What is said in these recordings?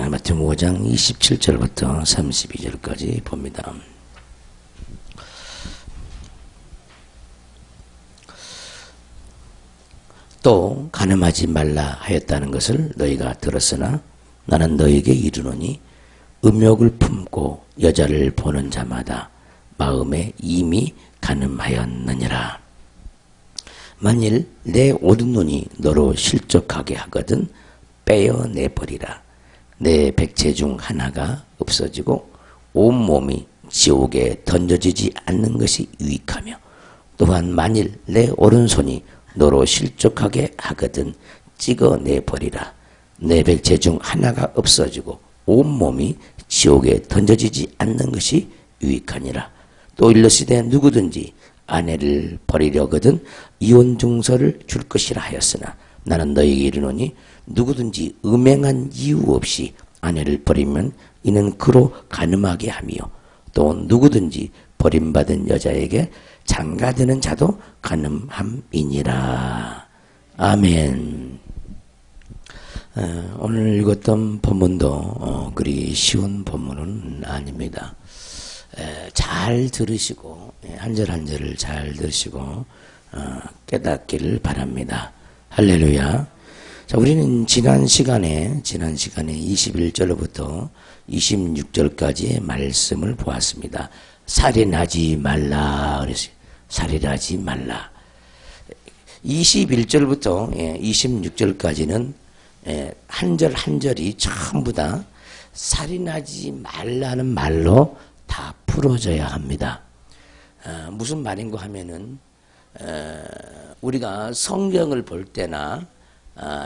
마태복음 5장 27절부터 32절까지 봅니다. 또 간음하지 말라 하였다는 것을 너희가 들었으나 나는 너희에게 이르노니 음욕을 품고 여자를 보는 자마다 마음에 이미 간음하였느니라. 만일 내 오른눈이 너로 실족하게 하거든 빼어내버리라. 내 백체 중 하나가 없어지고 온몸이 지옥에 던져지지 않는 것이 유익하며, 또한 만일 내 오른손이 너로 실족하게 하거든 찍어내버리라. 내 백체 중 하나가 없어지고 온몸이 지옥에 던져지지 않는 것이 유익하니라. 또 일러시되 누구든지 아내를 버리려거든 이혼증서를 줄 것이라 하였으나 나는 너희에게 이르노니 누구든지 음행한 이유 없이 아내를 버리면 이는 그로 간음하게 하며, 또 누구든지 버림받은 여자에게 장가드는 자도 간음함이니라. 아멘. 오늘 읽었던 본문도 그리 쉬운 본문은 아닙니다. 잘 들으시고 한 절 한 절을 잘 들으시고 깨닫기를 바랍니다. 할렐루야. 자, 우리는 지난 시간에 21절부터 26절까지의 말씀을 보았습니다. 살인하지 말라 그랬어요. 살인하지 말라. 21절부터 26절까지는 한 절 한 절이 전부 다 살인하지 말라는 말로 다 풀어져야 합니다. 무슨 말인가 하면은 우리가 성경을 볼 때나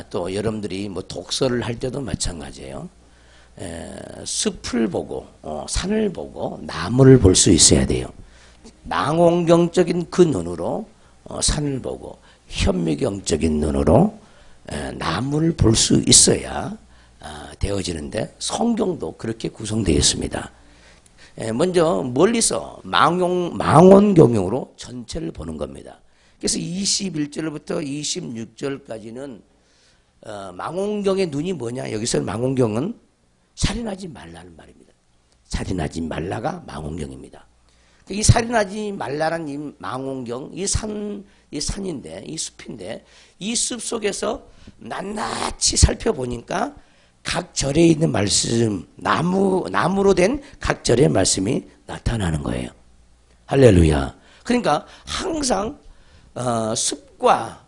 또 여러분들이 뭐 독서를 할 때도 마찬가지예요. 숲을 보고 산을 보고 나무를 볼 수 있어야 돼요. 망원경적인 그 눈으로 산을 보고 현미경적인 눈으로 나무를 볼 수 있어야 되어지는데, 성경도 그렇게 구성되어 있습니다. 먼저 멀리서 망원경으로 전체를 보는 겁니다. 그래서 21절부터 26절까지는 망원경의 눈이 뭐냐? 여기서 망원경은 살인하지 말라는 말입니다. 살인하지 말라가 망원경입니다. 이 살인하지 말라는 이 망원경, 이 산인데, 이 숲인데, 이 숲 속에서 낱낱이 살펴보니까 각 절에 있는 말씀, 나무로 된 각 절의 말씀이 나타나는 거예요. 할렐루야. 그러니까 항상 숲과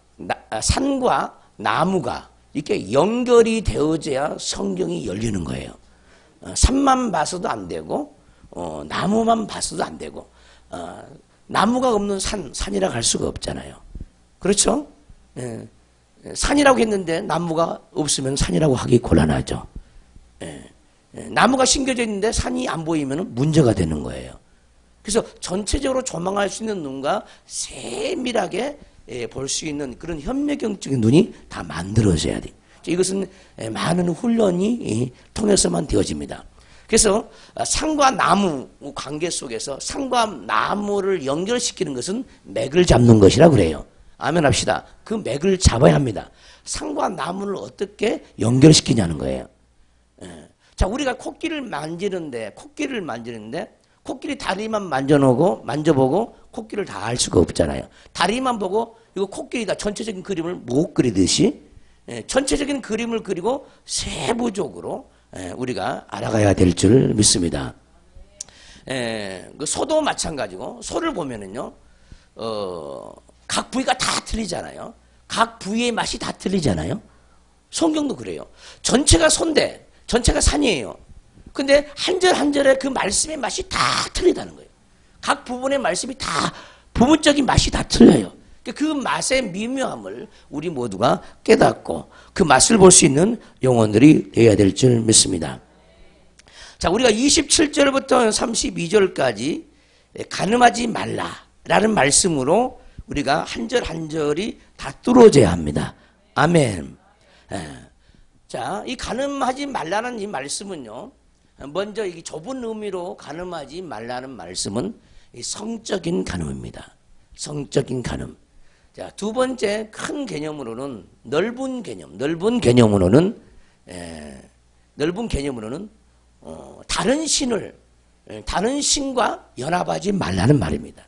산과 나무가 이렇게 연결이 되어져야 성경이 열리는 거예요. 산만 봐서도 안 되고 나무만 봐서도 안 되고, 나무가 없는 산이라고 할 수가 없잖아요. 그렇죠? 산이라고 했는데 나무가 없으면 산이라고 하기 곤란하죠. 나무가 심겨져 있는데 산이 안 보이면 문제가 되는 거예요. 그래서 전체적으로 조망할 수 있는 눈과 세밀하게 볼 수 있는 그런 현미경적인 눈이 다 만들어져야 돼요. 이것은 많은 훈련이 통해서만 되어집니다. 그래서 산과 나무 관계 속에서 산과 나무를 연결시키는 것은 맥을 잡는 것이라 그래요. 아멘 합시다. 그 맥을 잡아야 합니다. 산과 나무를 어떻게 연결시키냐는 거예요. 자, 우리가 코끼리를 만지는데 코끼리 다리만 만져보고 코끼리를 다 알 수가 없잖아요. 다리만 보고 이거 코끼리다 전체적인 그림을 못 그리듯이 전체적인 그림을 그리고 세부적으로 우리가 알아가야 될 줄 믿습니다. 그 소도 마찬가지고, 소를 보면은요, 각 부위가 다 틀리잖아요. 각 부위의 맛이 다 틀리잖아요. 성경도 그래요. 전체가 소인데, 전체가 산이에요. 근데 한 절 한 절의 그 말씀의 맛이 다 틀리다는 거예요. 각 부분의 말씀이 다, 부분적인 맛이 다 틀려요. 그 맛의 미묘함을 우리 모두가 깨닫고 그 맛을 볼 수 있는 영혼들이 되어야 될 줄 믿습니다. 자, 우리가 27절부터 32절까지 간음하지 말라라는 말씀으로 우리가 한 절 한 절이 다 뚫어져야 합니다. 아멘. 자, 이 간음하지 말라는 이 말씀은요, 먼저 이 좁은 의미로 간음하지 말라는 말씀은 이 성적인 간음입니다. 성적인 간음. 자, 두 넓은 개념으로는 넓은 개념으로는 다른 신과 연합하지 말라는 말입니다.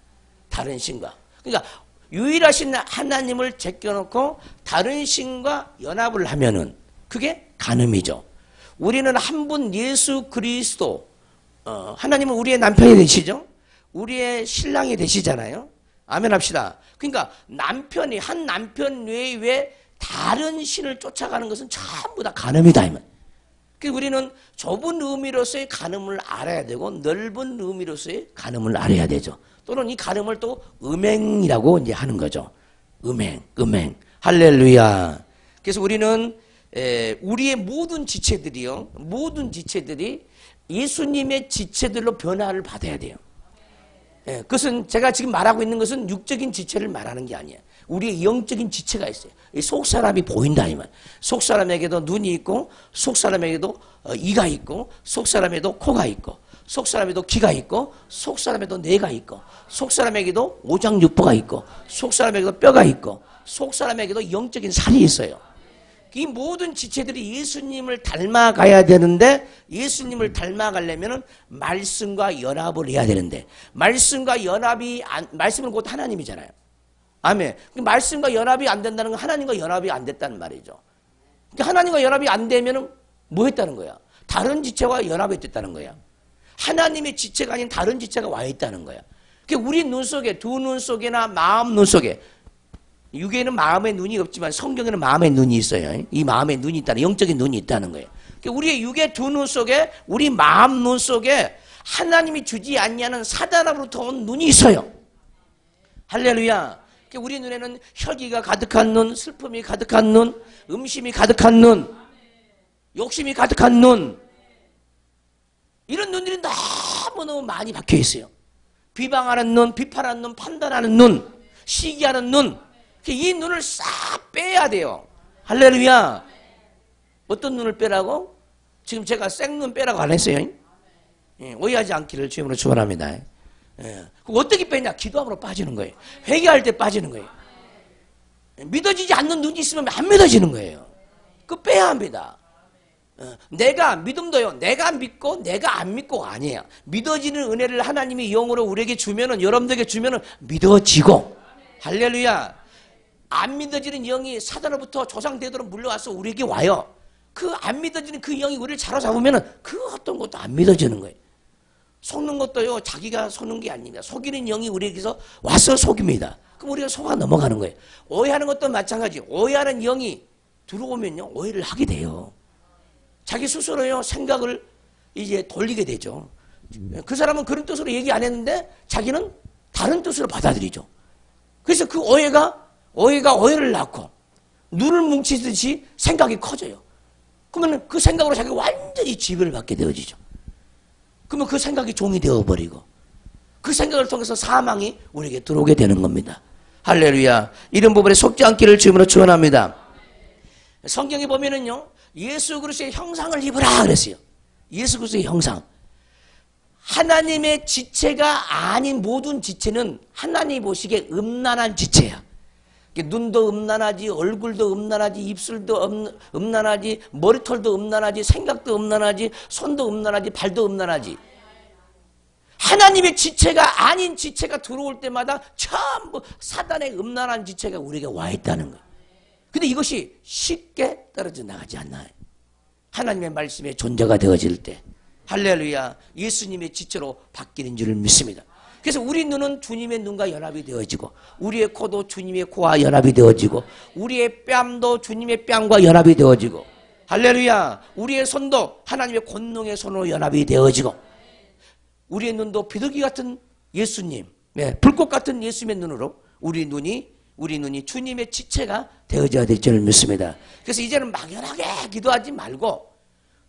다른 신과. 그러니까 유일하신 하나님을 제껴놓고 다른 신과 연합을 하면은 그게 간음이죠. 우리는 한 분 예수 그리스도, 하나님은 우리의 남편이 되시죠. 우리의 신랑이 되시잖아요. 아멘 합시다. 그러니까 한 남편 외에 다른 신을 쫓아가는 것은 전부 다 간음이다. 그래서 우리는 좁은 의미로서의 간음을 알아야 되고 넓은 의미로서의 간음을 알아야 되죠. 또는 이 간음을 또 음행이라고 이제 하는 거죠. 음행. 할렐루야. 그래서 우리는 우리의 모든 지체들이 예수님의 지체들로 변화를 받아야 돼요. 그것은 제가 지금 말하고 있는 것은 육적인 지체를 말하는 게 아니에요. 우리의 영적인 지체가 있어요. 속 사람이 보인다 이 말. 속 사람에게도 눈이 있고, 속 사람에게도 이가 있고, 속 사람에도 코가 있고, 속 사람에도 귀가 있고, 속 사람에도 뇌가 있고, 속 사람에게도 오장육부가 있고, 속 사람에게도 뼈가 있고, 속 사람에게도 영적인 살이 있어요. 이 모든 지체들이 예수님을 닮아가야 되는데, 예수님을 닮아가려면 말씀과 연합을 해야 되는데, 말씀은 곧 하나님이잖아요. 아멘. 말씀과 연합이 안 된다는 건 하나님과 연합이 안 됐다는 말이죠. 하나님과 연합이 안 되면 뭐 했다는 거야? 다른 지체와 연합이 됐다는 거야. 하나님의 지체가 아닌 다른 지체가 와 있다는 거야. 우리 눈 속에, 두 눈 속에나 마음 눈 속에, 육에는 마음의 눈이 없지만 성경에는 마음의 눈이 있어요. 이 마음의 눈이 있다는, 영적인 눈이 있다는 거예요. 우리의 육의 두 눈 속에, 우리 마음 눈 속에 하나님이 주지 않냐는 사단으로부터 온 눈이 있어요. 할렐루야. 우리 눈에는 혈기가 가득한 눈, 슬픔이 가득한 눈, 음심이 가득한 눈, 욕심이 가득한 눈, 이런 눈들이 너무너무 많이 박혀 있어요. 비방하는 눈, 비판하는 눈, 판단하는 눈, 시기하는 눈, 이 눈을 싹 빼야 돼요. 할렐루야. 어떤 눈을 빼라고? 지금 제가 생눈 빼라고 안 했어요. 오해하지 않기를 주님으로 축원합니다. 어떻게 빼냐? 기도함으로 빠지는 거예요. 회개할 때 빠지는 거예요. 믿어지지 않는 눈이 있으면 안 믿어지는 거예요. 그거 빼야 합니다. 내가 믿음도요. 내가 믿고 내가 안 믿고가 아니에요. 믿어지는 은혜를 하나님이 영으로 우리에게 주면은, 여러분들에게 주면은 믿어지고, 할렐루야. 안 믿어지는 영이 사단으로부터 조상대대로 물려와서 우리에게 와요. 그 안 믿어지는 그 영이 우리를 사로잡으면은 그 어떤 것도 안 믿어지는 거예요. 속는 것도요, 자기가 속는 게 아닙니다. 속이는 영이 우리에게서 와서 속입니다. 그럼 우리가 속아 넘어가는 거예요. 오해하는 것도 마찬가지. 오해하는 영이 들어오면요, 오해를 하게 돼요. 자기 스스로요, 생각을 이제 돌리게 되죠. 그 사람은 그런 뜻으로 얘기 안 했는데 자기는 다른 뜻으로 받아들이죠. 그래서 그 오해가 오해를 낳고 눈을 뭉치듯이 생각이 커져요. 그러면 그 생각으로 자기가 완전히 지배를 받게 되어지죠. 그러면 그 생각이 종이 되어버리고 그 생각을 통해서 사망이 우리에게 들어오게 되는 겁니다. 할렐루야. 이런 부분에 속지 않기를 주님으로 축원합니다. 성경에 보면은요, 예수 그리스도의 형상을 입으라 그랬어요. 예수 그리스도의 형상. 하나님의 지체가 아닌 모든 지체는 하나님이 보시기에 음란한 지체야. 눈도 음란하지, 얼굴도 음란하지, 입술도 음란하지, 머리털도 음란하지, 생각도 음란하지, 손도 음란하지, 발도 음란하지. 하나님의 지체가 아닌 지체가 들어올 때마다 전부 사단의 음란한 지체가 우리에게 와 있다는 거예요. 근데 이것이 쉽게 떨어져 나가지 않나요? 하나님의 말씀의 존재가 되어질 때, 할렐루야, 예수님의 지체로 바뀌는 줄을 믿습니다. 그래서 우리 눈은 주님의 눈과 연합이 되어지고, 우리의 코도 주님의 코와 연합이 되어지고, 우리의 뺨도 주님의 뺨과 연합이 되어지고, 할렐루야, 우리의 손도 하나님의 권능의 손으로 연합이 되어지고, 우리의 눈도 비둘기 같은 예수님, 불꽃 같은 예수님의 눈으로 우리 눈이 주님의 지체가 되어져야 될 줄을 믿습니다. 그래서 이제는 막연하게 기도하지 말고,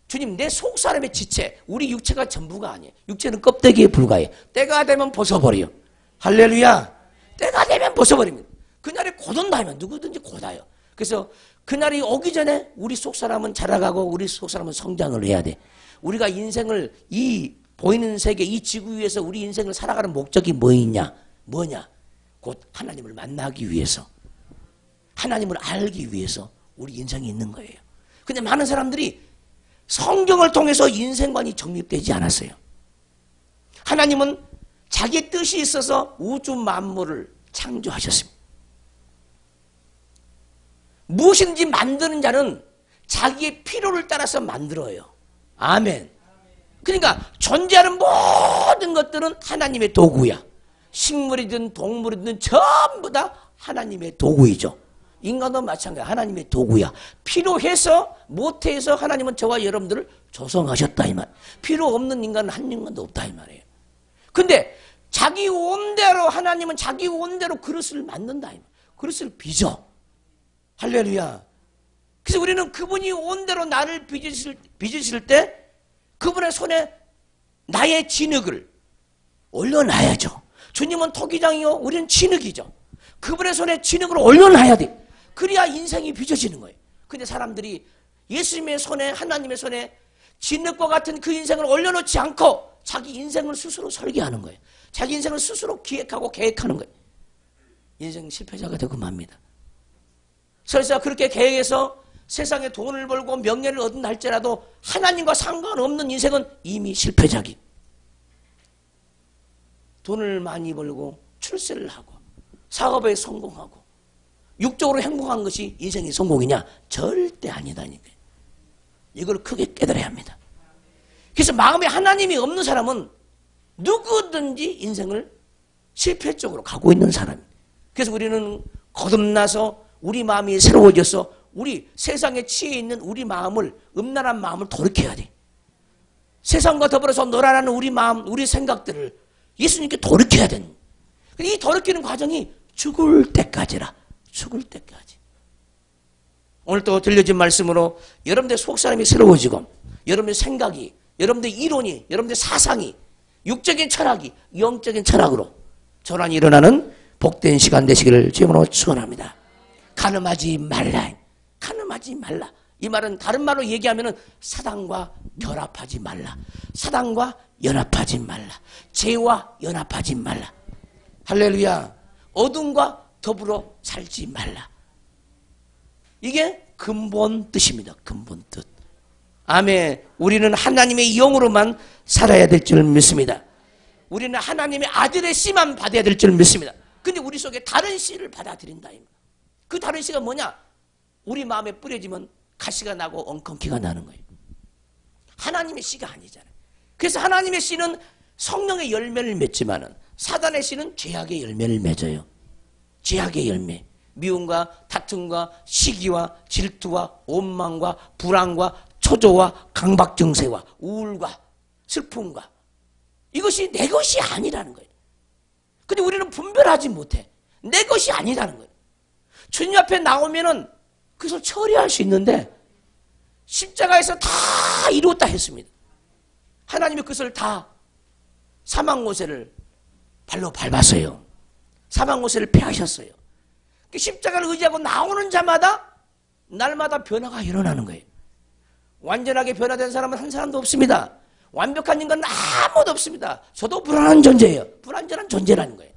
주님, 내 속사람의 지체, 우리 육체가 전부가 아니에요. 육체는 껍데기에 불과해요. 때가 되면 벗어버려요. 할렐루야. 때가 되면 벗어버립니다. 그날에 곧온다 하면 누구든지 곧아요. 그래서 그날이 오기 전에 우리 속사람은 자라가고 우리 속사람은 성장을 해야 돼. 우리가 인생을, 이 보이는 세계, 이 지구 위에서 우리 인생을 살아가는 목적이 뭐냐? 곧 하나님을 만나기 위해서, 하나님을 알기 위해서 우리 인생이 있는 거예요. 근데 많은 사람들이 성경을 통해서 인생관이 정립되지 않았어요. 하나님은 자기 뜻이 있어서 우주 만물을 창조하셨습니다. 무엇인지 만드는 자는 자기의 필요를 따라서 만들어요. 아멘. 그러니까 존재하는 모든 것들은 하나님의 도구야. 식물이든 동물이든 전부 다 하나님의 도구이죠. 인간도 마찬가지야. 하나님의 도구야. 필요해서 못해서 하나님은 저와 여러분들을 조성하셨다 이 말. 필요 없는 인간은 한 인간도 없다 이 말이에요. 근데 자기 온대로 하나님은 자기 온대로 그릇을 만든다 이 말. 그릇을 빚어. 할렐루야. 그래서 우리는 그분이 온대로 나를 빚으실 때 그분의 손에 나의 진흙을 올려놔야죠. 주님은 토기장이요, 우리는 진흙이죠. 그분의 손에 진흙을 올려놔야 돼. 그래야 인생이 빚어지는 거예요. 근데 사람들이 예수님의 손에, 하나님의 손에 진흙과 같은 그 인생을 올려놓지 않고 자기 인생을 스스로 설계하는 거예요. 자기 인생을 스스로 기획하고 계획하는 거예요. 인생 실패자가 되고 맙니다. 설사 그렇게 계획해서 세상에 돈을 벌고 명예를 얻는다 할지라도 하나님과 상관없는 인생은 이미 실패자기. 돈을 많이 벌고 출세를 하고 사업에 성공하고 육적으로 행복한 것이 인생의 성공이냐? 절대 아니다니까. 이걸 크게 깨달아야 합니다. 그래서 마음에 하나님이 없는 사람은 누구든지 인생을 실패 쪽으로 가고 있는 사람입니다. 그래서 우리는 거듭나서 우리 마음이 새로워져서 우리 세상에 취해 있는 우리 마음을, 음란한 마음을 돌이켜야 돼. 세상과 더불어서 놀아나는 우리 마음, 우리 생각들을 예수님께 돌이켜야 되는. 이 돌이키는 과정이 죽을 때까지라. 죽을 때까지. 오늘 또 들려진 말씀으로 여러분들의 속사람이 새로워지고 여러분의 생각이, 여러분의 이론이, 여러분의 사상이, 육적인 철학이 영적인 철학으로 전환이 일어나는 복된 시간 되시기를 주님으로 축원합니다. 가늠하지 말라. 가늠하지 말라. 이 말은 다른 말로 얘기하면 사단과 결합하지 말라. 사단과 연합하지 말라. 죄와 연합하지 말라. 할렐루야. 어둠과 더불어 살지 말라. 이게 근본 뜻입니다. 근본 뜻. 아멘. 우리는 하나님의 영으로만 살아야 될 줄 믿습니다. 우리는 하나님의 아들의 씨만 받아야 될 줄 믿습니다. 근데 우리 속에 다른 씨를 받아들인다. 그 다른 씨가 뭐냐? 우리 마음에 뿌려지면 가시가 나고 엉겅퀴가 나는 거예요. 하나님의 씨가 아니잖아요. 그래서 하나님의 씨는 성령의 열매를 맺지만은 사단의 씨는 죄악의 열매를 맺어요. 죄악의 열매. 미움과 다툼과 시기와 질투와 원망과 불안과 초조와 강박 증세와 우울과 슬픔과 이것이 내 것이 아니라는 거예요. 근데 우리는 분별하지 못해. 내 것이 아니라는 거예요. 주님 앞에 나오면은 그것을 처리할 수 있는데 십자가에서 다 이루었다 했습니다. 하나님이 그것을 다 사망고세를 발로 밟았어요. 사망고세를 폐하셨어요. 십자가를 의지하고 나오는 자마다 날마다 변화가 일어나는 거예요. 완전하게 변화된 사람은 한 사람도 없습니다. 완벽한 인간은 아무도 없습니다. 저도 불안한 존재예요. 불완전한 존재라는 거예요.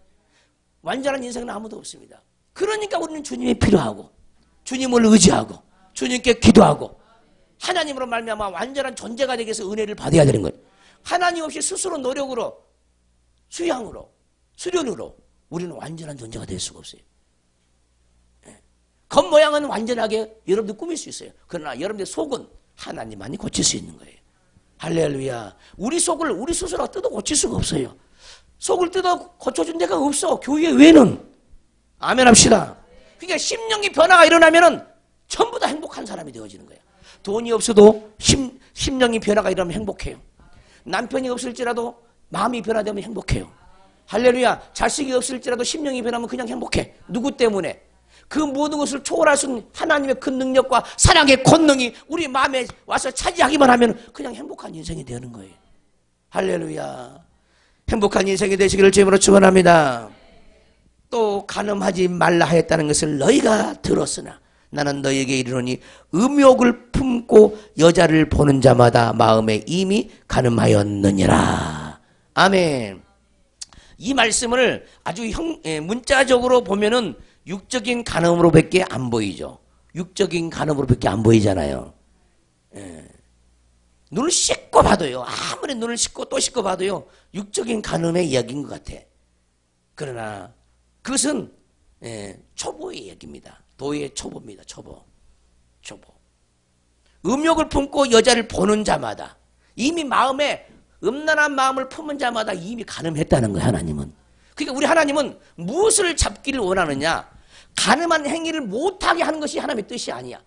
완전한 인생은 아무도 없습니다. 그러니까 우리는 주님이 필요하고 주님을 의지하고 주님께 기도하고 하나님으로 말미암아 완전한 존재가 되기 위해서 은혜를 받아야 되는 거예요. 하나님 없이 스스로 노력으로 수양으로 수련으로 우리는 완전한 존재가 될 수가 없어요. 겉모양은 완전하게 여러분들 꾸밀 수 있어요. 그러나 여러분들 속은 하나님만이 고칠 수 있는 거예요. 할렐루야. 우리 속을 우리 스스로 뜯어 고칠 수가 없어요. 속을 뜯어 고쳐준 데가 없어. 교회 외에는. 아멘 합시다. 그러니까 심령의 변화가 일어나면은 전부 다 행복한 사람이 되어지는 거예요. 돈이 없어도 심령의 변화가 일어나면 행복해요. 남편이 없을지라도 마음이 변화되면 행복해요. 할렐루야. 자식이 없을지라도 심령이 변하면 그냥 행복해. 누구 때문에? 그 모든 것을 초월할 수 있는 하나님의 큰 능력과 사랑의 권능이 우리 마음에 와서 차지하기만 하면 그냥 행복한 인생이 되는 거예요. 할렐루야. 행복한 인생이 되시기를 주님으로 축원합니다. 또 간음하지 말라 하였다는 것을 너희가 들었으나 나는 너희에게 이르노니 음욕을 품고 여자를 보는 자마다 마음에 이미 간음하였느니라. 아멘. 이 말씀을 아주 문자적으로 보면은 육적인 간음으로밖에 안 보이죠. 육적인 간음으로밖에 안 보이잖아요. 눈을 씻고 봐도요. 아무리 눈을 씻고 또 씻고 봐도요. 육적인 간음의 이야기인 것 같아. 그러나 그것은 초보의 이야기입니다. 도의 초보입니다. 초보. 음욕을 품고 여자를 보는 자마다 이미 마음에 음란한 마음을 품은 자마다 이미 간음했다는 거예요. 하나님은. 그러니까 우리 하나님은 무엇을 잡기를 원하느냐. 간음한 행위를 못하게 하는 것이 하나님의 뜻이 아니야.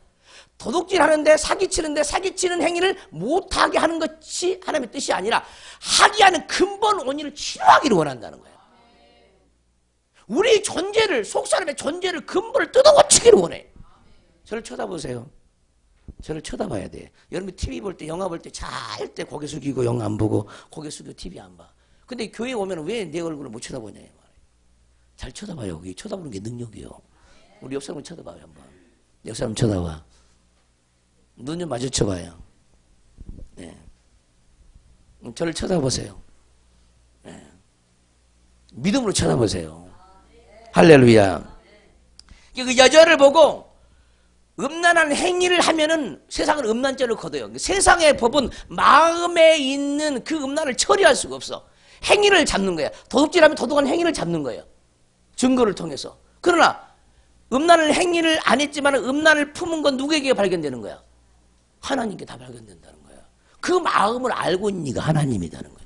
도둑질하는데 사기치는 행위를 못하게 하는 것이 하나님의 뜻이 아니라 하게 하는 근본 원인을 치료하기를 원한다는 거예요. 우리 존재를, 속사람의 존재를 근본을 뜯어고치기를 원해. 저를 쳐다보세요. 저를 쳐다봐야 돼. 여러분 TV 볼 때, 영화 볼 때 잘 때 고개 숙이고 영화 안 보고 고개 숙이고 TV 안 봐. 근데 교회 오면 왜 내 얼굴을 못 쳐다보냐 말이에요. 잘 쳐다봐요. 그게 쳐다보는 게 능력이요. 우리 옆 사람 쳐다봐요 한번. 옆 사람 쳐다봐. 눈 좀 마주쳐봐요. 네. 저를 쳐다보세요. 네. 믿음으로 쳐다보세요. 할렐루야. 그 여자를 보고 음란한 행위를 하면은 세상은 음란죄를 거둬요. 세상의 법은 마음에 있는 그 음란을 처리할 수가 없어. 행위를 잡는 거야. 도둑질하면 도둑한 행위를 잡는 거예요. 증거를 통해서. 그러나 음란을 행위를 안 했지만 음란을 품은 건 누구에게 발견되는 거야? 하나님께 다 발견된다는 거야. 그 마음을 알고 있는 이가 하나님이라는 거야.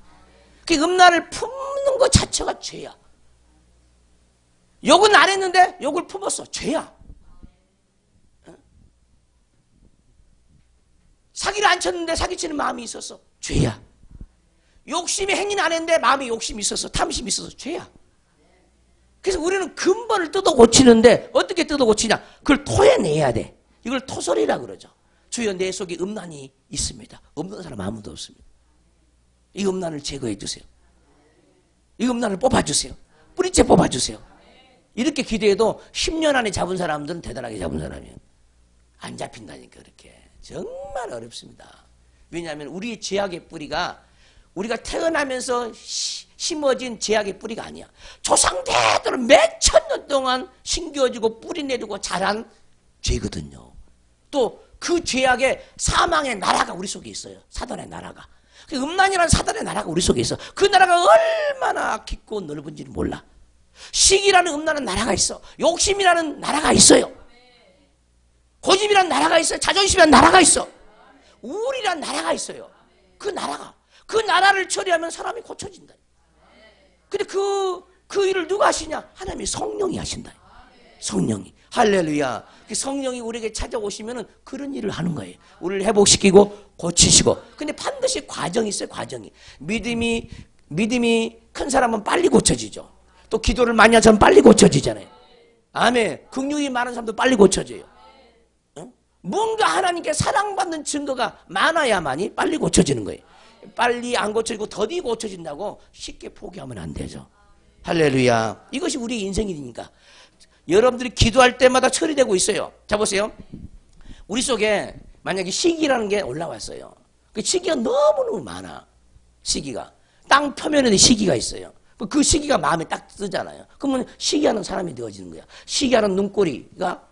그 음란을 품는 것 자체가 죄야. 욕은 안 했는데 욕을 품었어. 죄야. 사기를 안 쳤는데 사기치는 마음이 있었어. 죄야. 욕심이 행위는 안 했는데 마음에 욕심이 있었어. 탐심이 있어서 죄야. 그래서 우리는 근본을 뜯어 고치는데 어떻게 뜯어 고치냐? 그걸 토해내야 돼. 이걸 토설이라 그러죠. 주여 내 속에 음란이 있습니다. 없는 사람 아무도 없습니다. 이 음란을 제거해 주세요. 이 음란을 뽑아주세요. 뿌리째 뽑아주세요. 이렇게 기도해도 10년 안에 잡은 사람들은 대단하게 잡은 사람이에요. 안 잡힌다니까 그렇게. 정말 어렵습니다. 왜냐하면 우리의 죄악의 뿌리가 우리가 태어나면서 심어진 죄악의 뿌리가 아니야. 조상대대로 몇 천 년 동안 심겨지고 뿌리내두고 자란 죄거든요. 또 그 죄악의 사망의 나라가 우리 속에 있어요. 사단의 나라가. 그 음란이라는 사단의 나라가 우리 속에 있어. 그 나라가 얼마나 깊고 넓은지는 몰라. 시기라는 음란한 나라가 있어. 욕심이라는 나라가 있어요. 고집이라는 나라가 있어요. 자존심이라는 나라가 있어. 우울이라는 나라가 있어요. 그 나라를 처리하면 사람이 고쳐진다. 근데 그 일을 누가 하시냐? 하나님의 성령이 하신다. 성령이. 할렐루야. 그 성령이 우리에게 찾아오시면은 그런 일을 하는 거예요. 우리를 회복시키고 고치시고. 근데 반드시 과정이 있어요. 과정이. 믿음이 큰 사람은 빨리 고쳐지죠. 또 기도를 많이 하는 사람은 빨리 고쳐지잖아요. 아멘. 긍휼이 많은 사람도 빨리 고쳐져요. 뭔가 하나님께 사랑받는 증거가 많아야만이 빨리 고쳐지는 거예요. 빨리 안 고쳐지고 더디 고쳐진다고 쉽게 포기하면 안 되죠. 할렐루야. 이것이 우리 인생이니까. 여러분들이 기도할 때마다 처리되고 있어요. 자 보세요. 우리 속에 만약에 시기라는 게 올라왔어요. 그 시기가 너무너무 많아. 시기가. 땅 표면에 시기가 있어요. 그 시기가 마음에 딱 뜨잖아요. 그러면 시기하는 사람이 되어지는 거야. 시기하는 눈꼬리가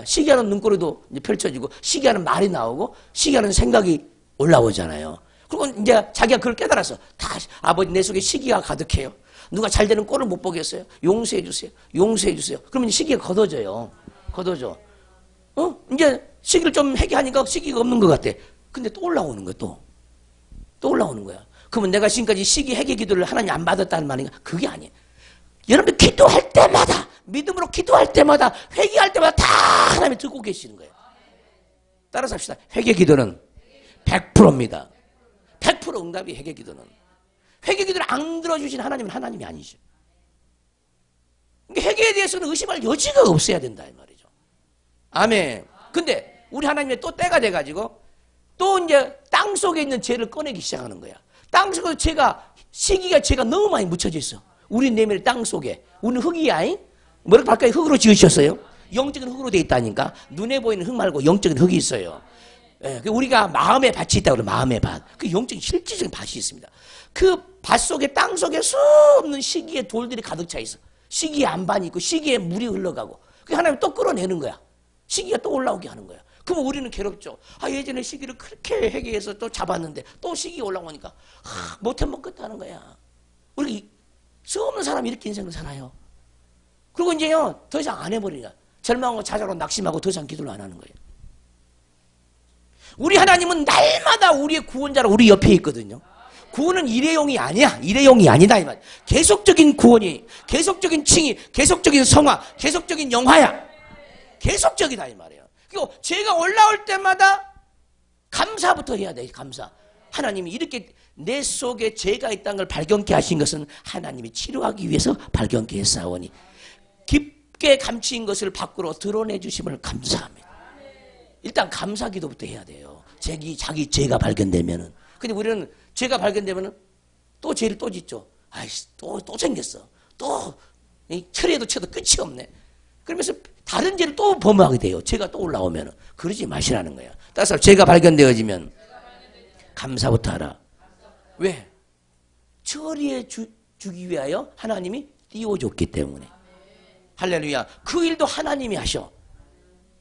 시기하는 눈꼬리도 이제 펼쳐지고 시기하는 말이 나오고 시기하는 생각이 올라오잖아요. 그리고 이제 자기가 그걸 깨달아서 다 아버지 내 속에 시기가 가득해요. 누가 잘 되는 꼴을 못 보겠어요. 용서해 주세요. 용서해 주세요. 그러면 시기가 걷어져요. 걷어져. 이제 시기를 좀 회개하니까 시기가 없는 것 같아. 근데 또 올라오는 거야. 또 올라오는 거야. 그러면 내가 지금까지 시기 회개 기도를 하나님 안 받았다는 말인가? 그게 아니에요. 여러분들 기도할 때마다 믿음으로 기도할 때마다 회개할 때마다 다 하나님이 듣고 계시는 거예요. 따라서 합시다. 회개 기도는 100%입니다. 100% 응답이 회개 기도는. 회개 기도를 안 들어주신 하나님은 하나님이 아니죠. 그러니까 회개에 대해서는 의심할 여지가 없어야 된다 이 말이죠. 아멘. 근데 우리 하나님의 또 때가 돼가지고 또 이제 땅 속에 있는 죄를 꺼내기 시작하는 거야. 땅 속에 시기가 죄가 너무 많이 묻혀져 있어. 우리 내면의 땅 속에. 우리는 흙이야. 뭐라고 발가락에 흙으로 지으셨어요? 영적인 흙으로 돼 있다니까. 눈에 보이는 흙 말고 영적인 흙이 있어요. 예, 우리가 마음의 밭이 있다고 그래요. 마음의 밭. 그 영적인 실질적인 밭이 있습니다. 그 밭 속에 땅 속에 수없는 시기의 돌들이 가득 차 있어. 시기의 안반이 있고 시기의 물이 흘러가고. 그 하나님 또 끌어내는 거야. 시기가 또 올라오게 하는 거야. 그럼 우리는 괴롭죠. 예전에 시기를 그렇게 회개해서 또 잡았는데 또 시기가 올라오니까 못해 먹겠다는 거야. 우리 수없는 사람이 이렇게 인생을 살아요. 그리고 이제요 더 이상 안 해버리냐. 절망하고 좌절하고 낙심하고 더 이상 기도를 안 하는 거예요. 우리 하나님은 날마다 우리의 구원자로 우리 옆에 있거든요. 구원은 일회용이 아니야. 일회용이 아니다 이 말. 계속적인 구원이, 계속적인 칭의, 계속적인 성화, 계속적인 영화야. 계속적이다 이 말이에요. 그리고 죄가 올라올 때마다 감사부터 해야 돼. 감사. 하나님이 이렇게 내 속에 죄가 있다는 걸 발견케 하신 것은 하나님이 치료하기 위해서 발견케 했사오니 깊게 감추인 것을 밖으로 드러내 주심을 감사합니다. 일단 감사 기도부터 해야 돼요. 자기 죄가 발견되면은. 근데 우리는 죄가 발견되면은 또 죄를 또 짓죠. 아이씨, 또 생겼어. 또, 철에도 쳐도 끝이 없네. 그러면서 다른 죄를 또 범하게 돼요. 죄가 또 올라오면은. 그러지 마시라는 거야. 따라서 죄가 발견되어지면 감사부터 하라. 왜? 처리해 주기 위하여 하나님이 띄워줬기 때문에. 할렐루야. 그 일도 하나님이 하셔.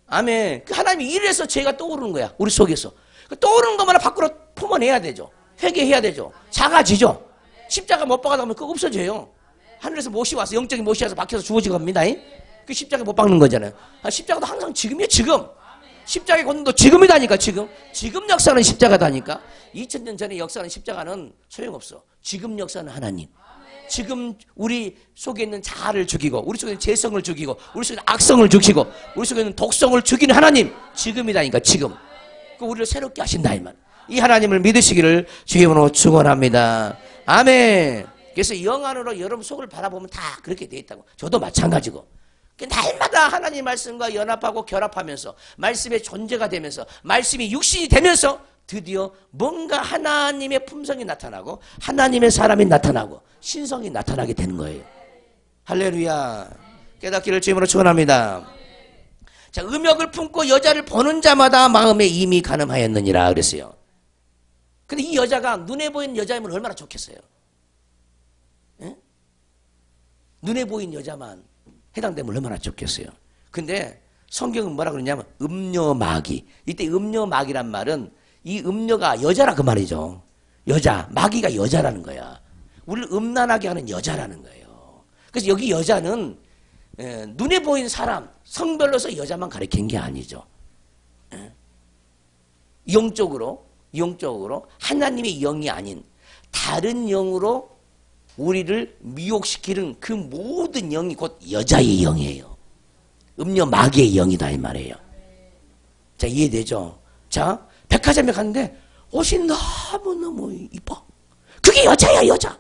아멘. 그 하나님이 일해서 죄가 떠오르는 거야. 우리 속에서. 떠오르는 것만 밖으로 품어내야 되죠. 회개해야 되죠. 작아지죠. 십자가 못 박아가면 그거 없어져요. 하늘에서 못이 와서 영적인 못이 와서 박혀서 주어진 겁니다. 그 십자가 못 박는 거잖아요. 십자가도 항상 지금이에요. 지금. 십자가의 권능도 지금이다니까. 지금 역사는 십자가다니까. 2000년 전의 역사는 십자가는 소용없어. 지금 역사는 하나님. 지금 우리 속에 있는 자아를 죽이고 우리 속에 있는 죄성을 죽이고 우리 속에 있는 악성을 죽이고 우리 속에 있는 독성을 죽이는 하나님. 지금이다니까. 지금. 그 우리를 새롭게 하신다 이 말. 이 하나님을 믿으시기를 주의 이름으로 축원합니다. 아멘. 그래서 영 안으로 여러분 속을 바라보면 다 그렇게 돼 있다고. 저도 마찬가지고. 날마다 하나님 말씀과 연합하고 결합하면서 말씀의 존재가 되면서 말씀이 육신이 되면서 드디어 뭔가 하나님의 품성이 나타나고 하나님의 사람이 나타나고 신성이 나타나게 되는 거예요. 할렐루야. 깨닫기를 주의 이름으로 축원합니다. 자, 음욕을 품고 여자를 보는 자마다 마음에 이미 간음하였느니라 그랬어요. 근데 이 여자가 눈에 보이는 여자이면 얼마나 좋겠어요. 예? 눈에 보이는 여자만 해당되면 얼마나 좋겠어요. 근데 성경은 뭐라 그러냐면 음녀마귀. 이때 음녀마귀란 말은 이 음녀가 여자라 그 말이죠. 여자. 마귀가 여자라는 거야. 우리를 음란하게 하는 여자라는 거예요. 그래서 여기 여자는 눈에 보이는 사람, 성별로서 여자만 가리킨 게 아니죠. 영적으로 하나님의 영이 아닌 다른 영으로 우리를 미혹시키는 그 모든 영이 곧 여자의 영이에요. 음녀 마귀의 영이다 이 말이에요. 자, 이해되죠? 자, 백화점에 갔는데 옷이 너무너무 이뻐. 그게 여자야, 여자.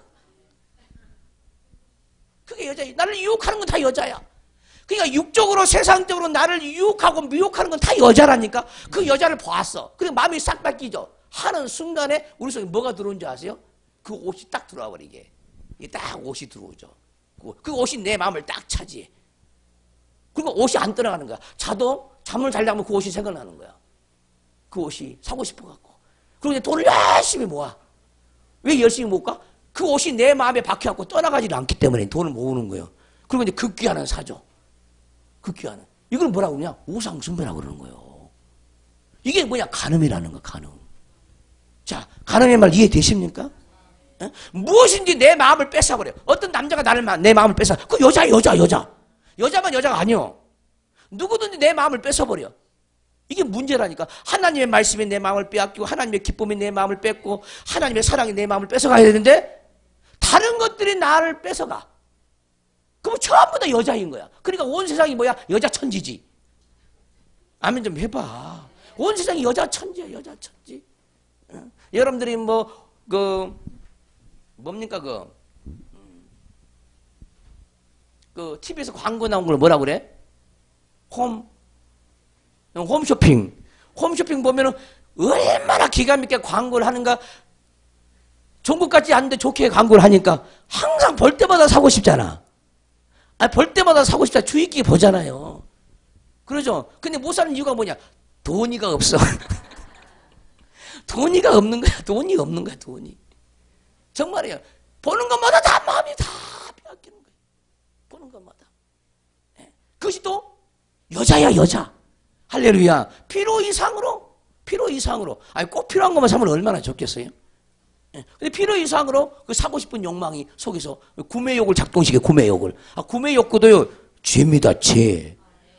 그게 여자야. 나를 유혹하는 건 다 여자야. 그러니까 육적으로 세상적으로 나를 유혹하고 미혹하는 건 다 여자라니까. 그 여자를 보았어. 그리고 마음이 싹 바뀌죠. 하는 순간에 우리 속에 뭐가 들어온 줄 아세요? 그 옷이 딱 들어와 버리게. 이게 딱 옷이 들어오죠. 그 옷이 내 마음을 딱 차지해. 그리고 옷이 안 떠나가는 거야. 잠을 자려면 그 옷이 생각나는 거야. 그 옷이 사고 싶어갖고. 그리고 이제 돈을 열심히 모아. 왜 열심히 모을까? 그 옷이 내 마음에 박혀갖고 떠나가지를 않기 때문에 돈을 모으는 거예요. 그리고 이제 극귀하는 사죠. 극귀하는. 이걸 뭐라고 그러냐? 우상숭배라고 그러는 거예요. 이게 뭐냐? 간음이라는 거, 간음. 자, 간음의 말 이해되십니까? 에? 무엇인지 내 마음을 뺏어버려요. 어떤 남자가 내 마음을 뺏어. 그 여자만 여자가 아니요. 누구든지 내 마음을 뺏어버려. 이게 문제라니까. 하나님의 말씀이 내 마음을 빼앗기고 하나님의 기쁨이 내 마음을 뺏고 하나님의 사랑이 내 마음을 뺏어가야 되는데 다른 것들이 나를 뺏어가. 그럼 전부 다 여자인 거야. 그러니까 온 세상이 뭐야? 여자 천지지. 아멘 좀 해봐. 온 세상이 여자 천지야, 여자 천지. 응? 여러분들이 뭡니까 그 TV에서 광고 나온 걸 뭐라 그래? 홈쇼핑. 홈쇼핑 보면은 얼마나 기가 막히게 광고를 하는가. 종국같지 않은데 좋게 광고를 하니까 항상 볼 때마다 사고 싶잖아. 볼 때마다 사고 싶다. 주의 깊게 보잖아요. 그러죠? 근데 못 사는 이유가 뭐냐? 돈이가 없어. 돈이가 없는 거야. 돈이 없는 거야. 돈이. 정말이에요. 보는 것마다 다 마음이 다 빼앗기는 거예요. 보는 것마다. 그것이 또 여자야, 여자. 할렐루야. 필요 이상으로, 필요 이상으로. 아니, 꼭 필요한 것만 사면 얼마나 좋겠어요? 근데 필요 이상으로 그 사고 싶은 욕망이 속에서 구매욕을 작동시켜, 구매욕을. 구매 욕구도요, 죄입니다, 죄.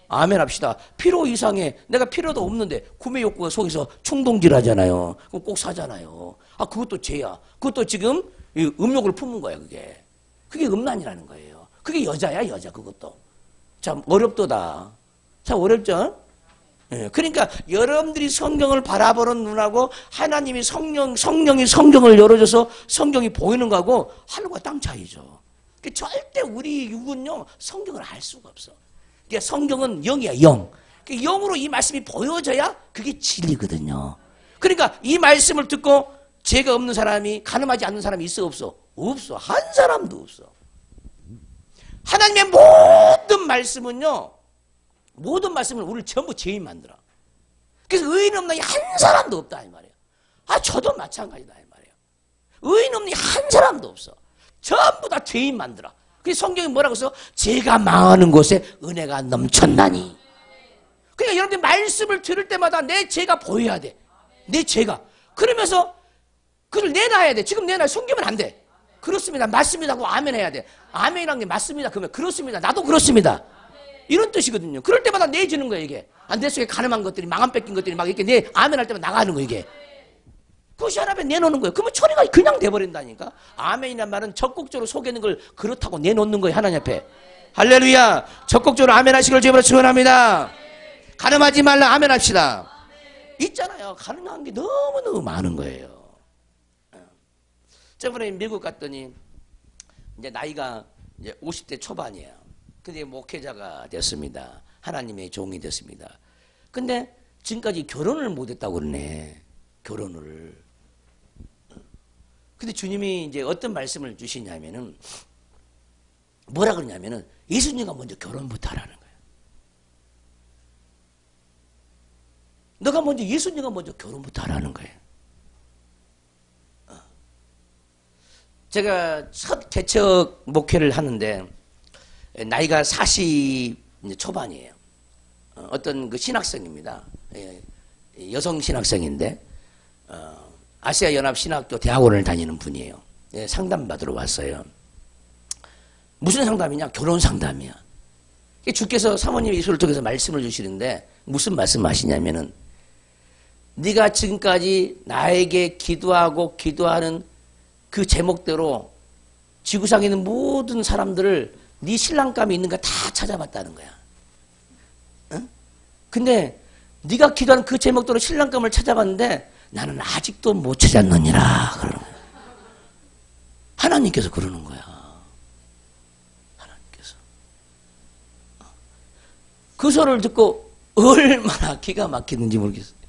아멘 합시다. 필요 이상의, 내가 필요도 없는데 구매 욕구가 속에서 충동질 하잖아요. 그럼 꼭 사잖아요. 그것도 죄야. 그것도 지금 음욕을 품은 거야, 그게. 그게 음란이라는 거예요. 그게 여자야, 여자, 그것도. 참 어렵도다. 참 어렵죠? 그러니까 여러분들이 성경을 바라보는 눈하고 하나님이 성령이 성경을 열어줘서 성경이 보이는 거하고 하늘과 땅 차이죠. 절대 우리 육은요, 성경을 알 수가 없어. 그러니까 성경은 영이야, 영. 영으로 이 말씀이 보여져야 그게 진리거든요. 그러니까 이 말씀을 듣고 죄가 없는 사람이, 간음하지 않는 사람이 있어, 없어? 없어. 한 사람도 없어. 하나님의 모든 말씀은요, 모든 말씀은 우리를 전부 죄인 만들어. 그래서 의인 없는 한 사람도 없다, 이 말이에요. 저도 마찬가지다, 이 말이에요. 의인 없는 한 사람도 없어. 전부 다 죄인 만들어. 그래서 성경이 뭐라고 써? 죄가 망하는 곳에 은혜가 넘쳤나니. 그러니까 여러분들 말씀을 들을 때마다 내 죄가 보여야 돼. 내 죄가. 그러면서 그걸 내놔야 돼. 지금 내놔. 숨기면 안 돼. 그렇습니다. 맞습니다 하고 아멘 해야 돼. 아멘이란 게 맞습니다. 그러면 그렇습니다. 나도 그렇습니다. 이런 뜻이거든요. 그럴 때마다 내주는 거예요, 이게. 내 속에 가늠한 것들이, 망한 뺏긴 것들이 막 이렇게 내 아멘 할 때마다 나가는 거예요, 이게. 그것이 하나님에 내놓는 거예요. 그러면 처리가 그냥 돼버린다니까. 아멘이란 말은 적극적으로 속에 있는 걸 그렇다고 내놓는 거예요, 하나님 앞에. 할렐루야. 적극적으로 아멘 하시길 주님으로 축원합니다. 가늠하지 말라, 아멘 합시다. 있잖아요. 가늠한 게 너무너무 많은 거예요. 저번에 미국 갔더니 이제 나이가 이제 50대 초반이에요. 근데 목회자가 됐습니다. 하나님의 종이 됐습니다. 근데 지금까지 결혼을 못했다고 그러네. 결혼을. 근데 주님이 이제 어떤 말씀을 주시냐면은 뭐라 그러냐면은 예수님과 먼저 결혼부터 하라는 거예요. 너가 먼저 예수님과 먼저 결혼부터 하라는 거예요. 제가 첫 개척 목회를 하는데 나이가 40 초반이에요. 어떤 그 신학생입니다. 여성 신학생인데 아시아 연합 신학교 대학원을 다니는 분이에요. 상담받으러 왔어요. 무슨 상담이냐? 결혼 상담이야. 주께서 사모님 예수를 통해서 말씀을 주시는데 무슨 말씀하시냐면은 네가 지금까지 나에게 기도하고 기도하는 그 제목대로 지구상에 있는 모든 사람들을 네 신랑감이 있는 거 다 찾아봤다는 거야. 응? 근데 네가 기도하는 그 제목대로 신랑감을 찾아봤는데 나는 아직도 못 찾았느니라 그러는 거야. 하나님께서 그러는 거야. 하나님께서. 그 소리를 듣고 얼마나 기가 막히는지 모르겠어요.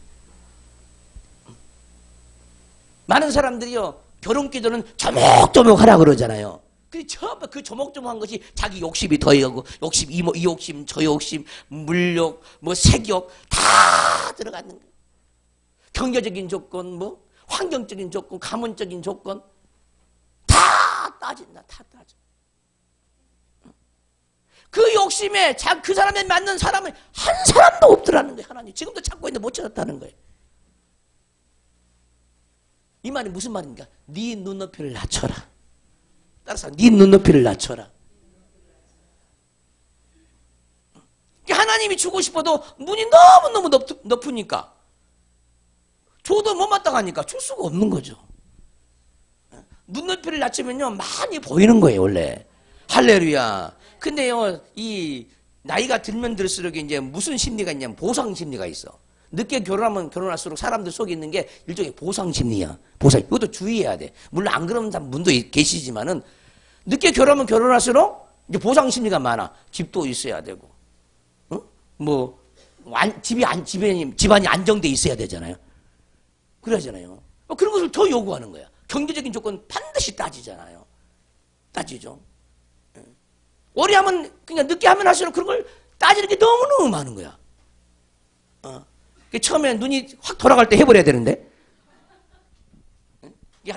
많은 사람들이요, 결혼 기도는 조목조목 하라 그러잖아요. 그 전부 그 조목조목한 것이 자기 욕심이 더하고 욕심, 이 욕심, 저 욕심, 물욕, 뭐 색욕 다 들어가는 거예요. 경제적인 조건, 뭐 환경적인 조건, 가문적인 조건 다 따진다, 다 따져. 그 욕심에 그 사람에 맞는 사람은 한 사람도 없더라는 거예요. 하나님 지금도 찾고 있는데 못 찾았다는 거예요. 이 말이 무슨 말입니까? 네 눈높이를 낮춰라. 따라서 네 눈높이를 낮춰라. 하나님이 주고 싶어도 문이 너무너무 높으니까 줘도 못 마땅하니까 줄 수가 없는 거죠. 눈높이를 낮추면요 많이 보이는 거예요, 원래. 할렐루야. 근데요, 이 나이가 들면 들수록 이제 무슨 심리가 있냐면 보상 심리가 있어. 늦게 결혼하면 결혼할수록 사람들 속에 있는 게 일종의 보상 심리야. 보상. 이것도 주의해야 돼. 물론 안 그런 분도 계시지만은 늦게 결혼하면 결혼할수록 이제 보상 심리가 많아. 집도 있어야 되고, 어? 뭐 집안이 안정돼 있어야 되잖아요. 그러잖아요. 그런 것을 더 요구하는 거야. 경제적인 조건 반드시 따지잖아요. 따지죠. 오래 하면 그냥 늦게 하면 할수록 그런 걸 따지는 게 너무너무 많은 거야. 처음에 눈이 확 돌아갈 때 해버려야 되는데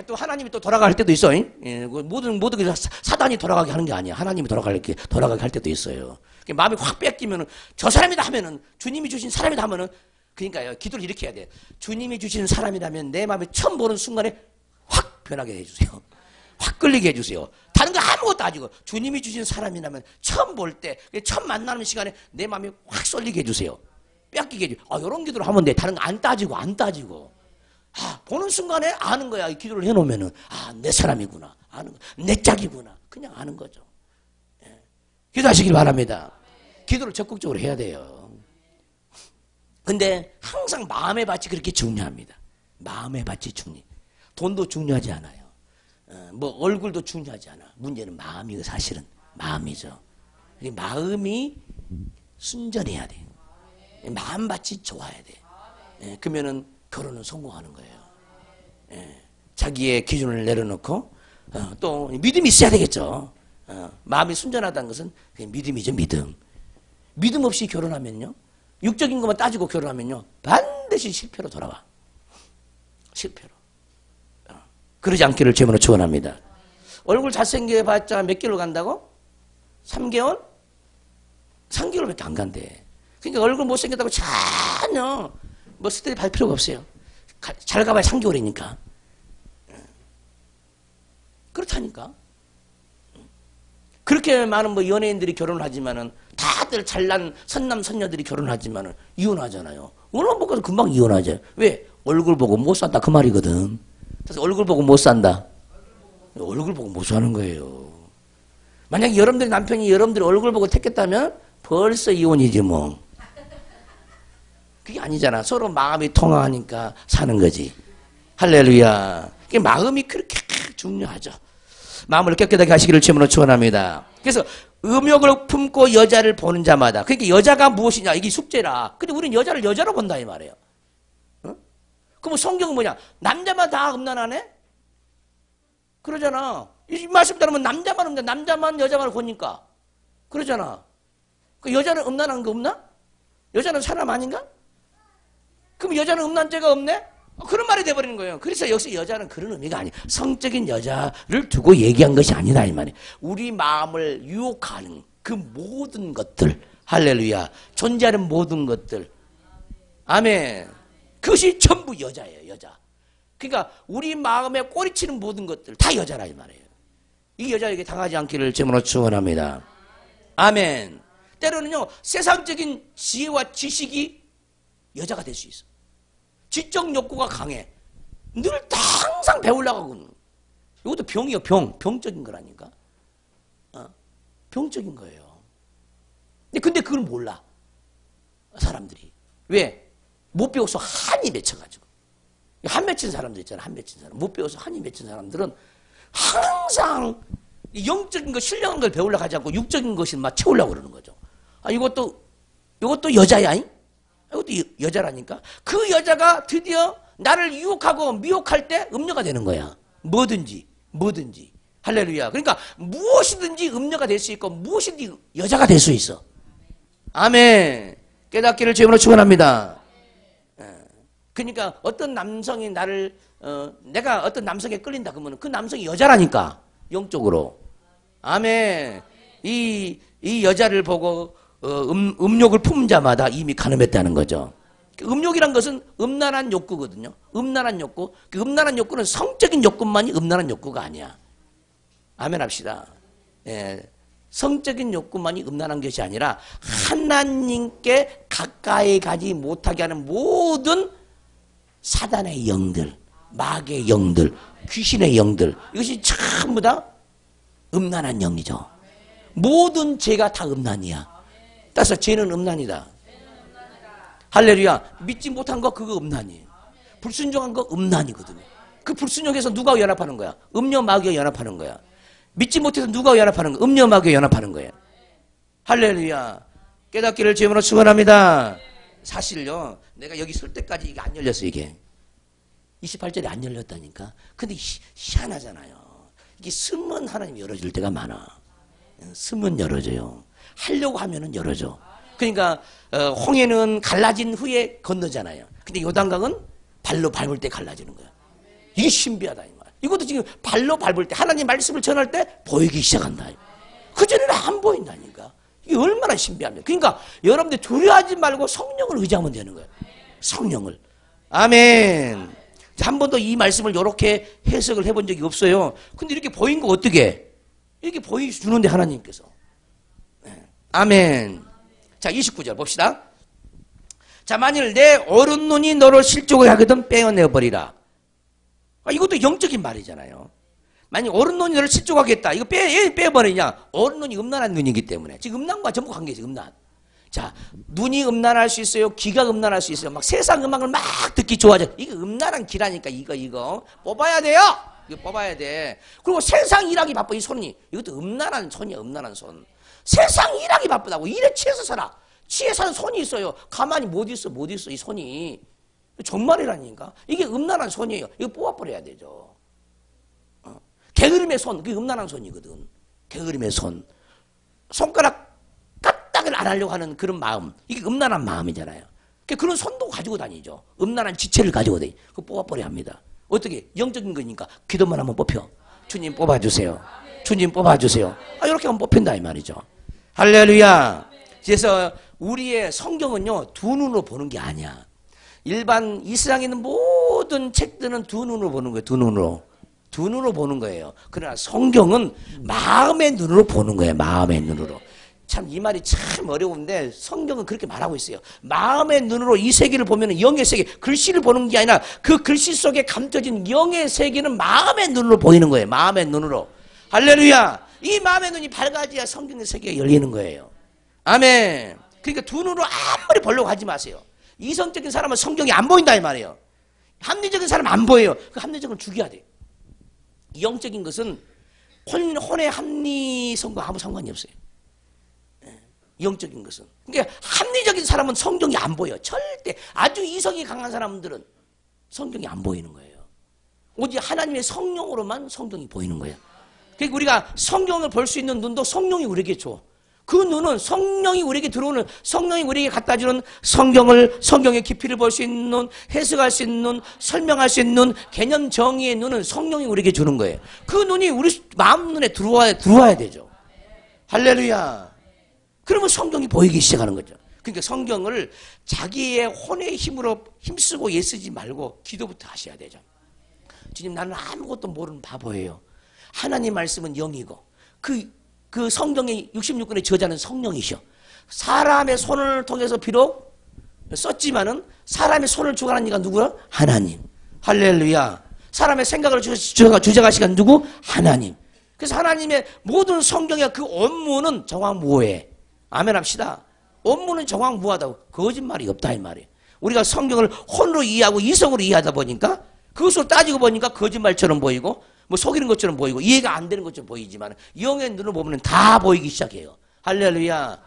또 하나님이 또 돌아갈 때도 있어. 예, 모든 게 사단이 돌아가게 하는 게 아니야. 하나님이 돌아가게 할 때도 있어요. 마음이 확 뺏기면은 저 사람이다 하면은 주님이 주신 사람이다 하면은 그러니까요. 기도를 이렇게 해야 돼. 주님이 주신 사람이라면 내 마음에 처음 보는 순간에 확 변하게 해주세요. 확 끌리게 해주세요. 다른 거 아무것도 아니고 주님이 주신 사람이라면 처음 볼 때, 처음 만나는 시간에 내 마음이 확 쏠리게 해주세요. 뺏기게 해주세요. 이런 기도를 하면 돼. 다른 거 안 따지고. 보는 순간에 아는 거야. 이 기도를 해놓으면은, 내 사람이구나. 아는 거. 내 짝이구나. 그냥 아는 거죠. 예. 기도하시길 바랍니다. 기도를 적극적으로 해야 돼요. 근데 항상 마음의 밭이 그렇게 중요합니다. 마음의 밭이 중요해. 돈도 중요하지 않아요. 얼굴도 중요하지 않아. 문제는 마음이고 사실은 마음이죠. 마음이 순전해야 돼. 마음밭이 좋아야 돼. 예, 그러면은 결혼은 성공하는 거예요. 예, 자기의 기준을 내려놓고 또 믿음이 있어야 되겠죠. 마음이 순전하다는 것은 그게 믿음이죠. 믿음 없이 결혼하면요, 육적인 것만 따지고 결혼하면요 반드시 실패로 돌아와. 실패로. 그러지 않기를 주님으로 축원합니다. 얼굴 잘생겨봤자 몇 개월 간다고? 3개월? 3개월밖에 안 간대. 그러니까 얼굴 못생겼다고 전혀 스트레스 받을 필요가 없어요. 잘 가봐야 3개월이니까. 그렇다니까. 그렇게 많은 연예인들이 결혼을 하지만은 다들 잘난 선남 선녀들이 결혼하지만은 이혼하잖아요. 얼굴 보고 금방 이혼하죠. 왜? 얼굴 보고 못 산다 그 말이거든. 그래서 얼굴 보고 못 산다. 얼굴 보고 못 사는 거예요. 만약에 여러분들 남편이 여러분들 얼굴 보고 택했다면 벌써 이혼이지 뭐. 그게 아니잖아. 서로 마음이 통하니까 사는 거지. 할렐루야. 마음이 그렇게 중요하죠. 마음을 깨끗하게 하시기를 주님으로 축원합니다. 그래서 음욕을 품고 여자를 보는 자마다, 그러니까 여자가 무엇이냐 이게 숙제라. 근데 우리는 여자를 여자로 본다 이 말이에요. 그럼 성경은 뭐냐? 남자만 다 음란하네? 그러잖아. 이 말씀 따르면 남자만 음란, 남자만 여자만 보니까. 그러잖아. 그 여자는 음란한 거 없나? 여자는 사람 아닌가? 그럼 여자는 음란죄가 없네? 그런 말이 돼버리는 거예요. 그래서 역시 여자는 그런 의미가 아니에요. 성적인 여자를 두고 얘기한 것이 아니다 이 말이에요. 우리 마음을 유혹하는 그 모든 것들, 할렐루야, 존재하는 모든 것들, 아멘. 그것이 전부 여자예요. 여자. 그러니까 우리 마음에 꼬리치는 모든 것들 다 여자라 이 말이에요. 이 여자에게 당하지 않기를 주님으로 축원합니다. 아멘. 때로는요 세상적인 지혜와 지식이 여자가 될 수 있어. 지적 욕구가 강해. 늘 항상 배우려고. 이것도 병이에요. 병적인 거라니까. 병적인 거예요. 근데 그걸 몰라 사람들이. 왜? 못 배워서 한이 맺혀가지고. 한 맺힌 사람들 있잖아. 한 맺힌 사람. 못 배워서 한이 맺힌 사람들은 항상 영적인 거, 신령한 걸 배우려고 하지 않고 육적인 것을 막 채우려고 그러는 거죠. 이것도 여자야? 이것도 여자라니까. 그 여자가 드디어 나를 유혹하고 미혹할 때 음녀가 되는 거야. 뭐든지. 할렐루야. 그러니까 무엇이든지 음녀가 될 수 있고 무엇이든지 여자가 될 수 있어. 아멘. 깨닫기를 주님으로 축원합니다. 그러니까 어떤 남성이 내가 어떤 남성에 끌린다 그러면 그 남성이 여자라니까. 영적으로. 아멘. 이 여자를 보고 음욕을 품은 자마다 이미 가늠했다는 거죠. 음욕이란 것은 음란한 욕구거든요. 음란한 욕구. 그 음란한 욕구는 성적인 욕구만이 음란한 욕구가 아니야. 아멘 합시다. 예, 성적인 욕구만이 음란한 것이 아니라 하나님께 가까이 가지 못하게 하는 모든 사단의 영들, 마귀의 영들, 귀신의 영들, 이것이 전부 다 음란한 영이죠. 모든 죄가 다 음란이야. 따라서 죄는 음란이다. 할렐루야. 믿지 못한 거 그거 음란이에요. 불순종한 거 음란이거든요. 그 불순종해서 누가 연합하는 거야? 음녀 마귀가 연합하는 거야. 믿지 못해서 누가 연합하는 거야? 음녀 마귀가 연합하는 거야. 할렐루야. 깨닫기를 주님으로 축원합니다. 사실요, 내가 여기 설 때까지 이게 안 열렸어, 이게. 28절이 안 열렸다니까. 근데 희한하잖아요. 이게 쓰면 하나님이 열어줄 때가 많아. 쓰면 열어줘요. 하려고 하면은 열어줘. 그러니까 홍해는 갈라진 후에 건너잖아요. 근데 요단강은 발로 밟을 때 갈라지는 거야. 이게 신비하다 이 말. 이것도 지금 발로 밟을 때, 하나님 말씀을 전할 때 보이기 시작한다. 그전에는 안 보인다니까. 이게 얼마나 신비합니까? 그러니까 여러분들 두려워하지 말고 성령을 의지하면 되는 거예요. 성령을. 아멘. 한 번도 이 말씀을 이렇게 해석을 해본 적이 없어요. 근데 이렇게 보인 거 어떻게? 이렇게 보여주는데 하나님께서. 아멘. 자, 29절 봅시다. 자, 만일 내 어른 눈이 너를 실족을 하거든 빼어내버리라. 이것도 영적인 말이잖아요. 만약 어른 눈이 너를 실족하겠다. 이거 빼버리냐? 어른 눈이 음란한 눈이기 때문에. 지금 음란과 전부 관계죠, 음란. 자, 눈이 음란할 수 있어요. 귀가 음란할 수 있어요. 막 세상 음악을 막 듣기 좋아져. 이거 음란한 기라니까, 이거. 뽑아야 돼요! 이거 뽑아야 돼. 그리고 세상 일하기 바빠, 이 손이. 이것도 음란한 손이야, 음란한 손. 세상 일하기 바쁘다고. 일에 취해서 살아. 취해 사는 손이 있어요. 가만히 못 있어, 이 손이. 정말이라니까. 이게 음란한 손이에요. 이거 뽑아버려야 되죠. 게으름의 손, 그게 음란한 손이거든. 게으름의 손. 손가락 까딱을 안 하려고 하는 그런 마음. 이게 음란한 마음이잖아요. 그런 손도 가지고 다니죠. 음란한 지체를 가지고 다니. 그거 뽑아버려야 합니다. 어떻게? 영적인 거니까 기도만 한번 뽑혀. 주님 뽑아주세요. 주님 뽑아주세요. 이렇게 하면 뽑힌다 이 말이죠. 할렐루야. 그래서 우리의 성경은요, 두 눈으로 보는 게 아니야. 일반 이 세상에 있는 모든 책들은 두 눈으로 보는 거예요. 두 눈으로 보는 거예요. 그러나 성경은 마음의 눈으로 보는 거예요. 마음의 눈으로. 참 이 말이 참 어려운데 성경은 그렇게 말하고 있어요. 마음의 눈으로 이 세계를 보면 영의 세계, 글씨를 보는 게 아니라 그 글씨 속에 감춰진 영의 세계는 마음의 눈으로 보이는 거예요. 마음의 눈으로. 할렐루야. 이 마음의 눈이 밝아져야 성경의 세계가 열리는 거예요. 아멘. 그러니까 두 눈으로 아무리 보려고 하지 마세요. 이성적인 사람은 성경이 안 보인다 이 말이에요. 합리적인 사람은 안 보여요. 그 합리적은 죽여야 돼요. 영적인 것은 혼의 합리성과 아무 상관이 없어요. 영적인 것은. 그러니까 합리적인 사람은 성경이 안 보여. 절대. 아주 이성이 강한 사람들은 성경이 안 보이는 거예요. 오직 하나님의 성령으로만 성경이 보이는 거예요. 그러니까 우리가 성경을 볼 수 있는 눈도 성령이 우리에게 줘. 그 눈은 성령이 우리에게 들어오는, 성령이 우리에게 갖다 주는 성경의 깊이를 볼 수 있는 눈, 해석할 수 있는 눈, 설명할 수 있는 눈, 개념 정의의 눈은 성령이 우리에게 주는 거예요. 그 눈이 우리 마음 눈에 들어와야 되죠. 할렐루야. 그러면 성경이 보이기 시작하는 거죠. 그러니까 성경을 자기의 혼의 힘으로 힘쓰고 애쓰지 말고 기도부터 하셔야 되죠. 주님, 나는 아무것도 모르는 바보예요. 하나님 말씀은 영이고 그 성경의 66권의 저자는 성령이셔. 사람의 손을 통해서 비록 썼지만은 사람의 손을 주관하는 이가 누구야? 하나님. 할렐루야. 사람의 생각을 주장하시는 누구? 하나님. 그래서 하나님의 모든 성경의 그 원문은 정확무오해. 아멘 합시다. 원문은 정확무하다고. 거짓말이 없다 이 말이에요. 우리가 성경을 혼으로 이해하고 이성으로 이해하다 보니까 그것으로 따지고 보니까 거짓말처럼 보이고 뭐 속이는 것처럼 보이고 이해가 안 되는 것처럼 보이지만 영의 눈으로 보면 다 보이기 시작해요. 할렐루야.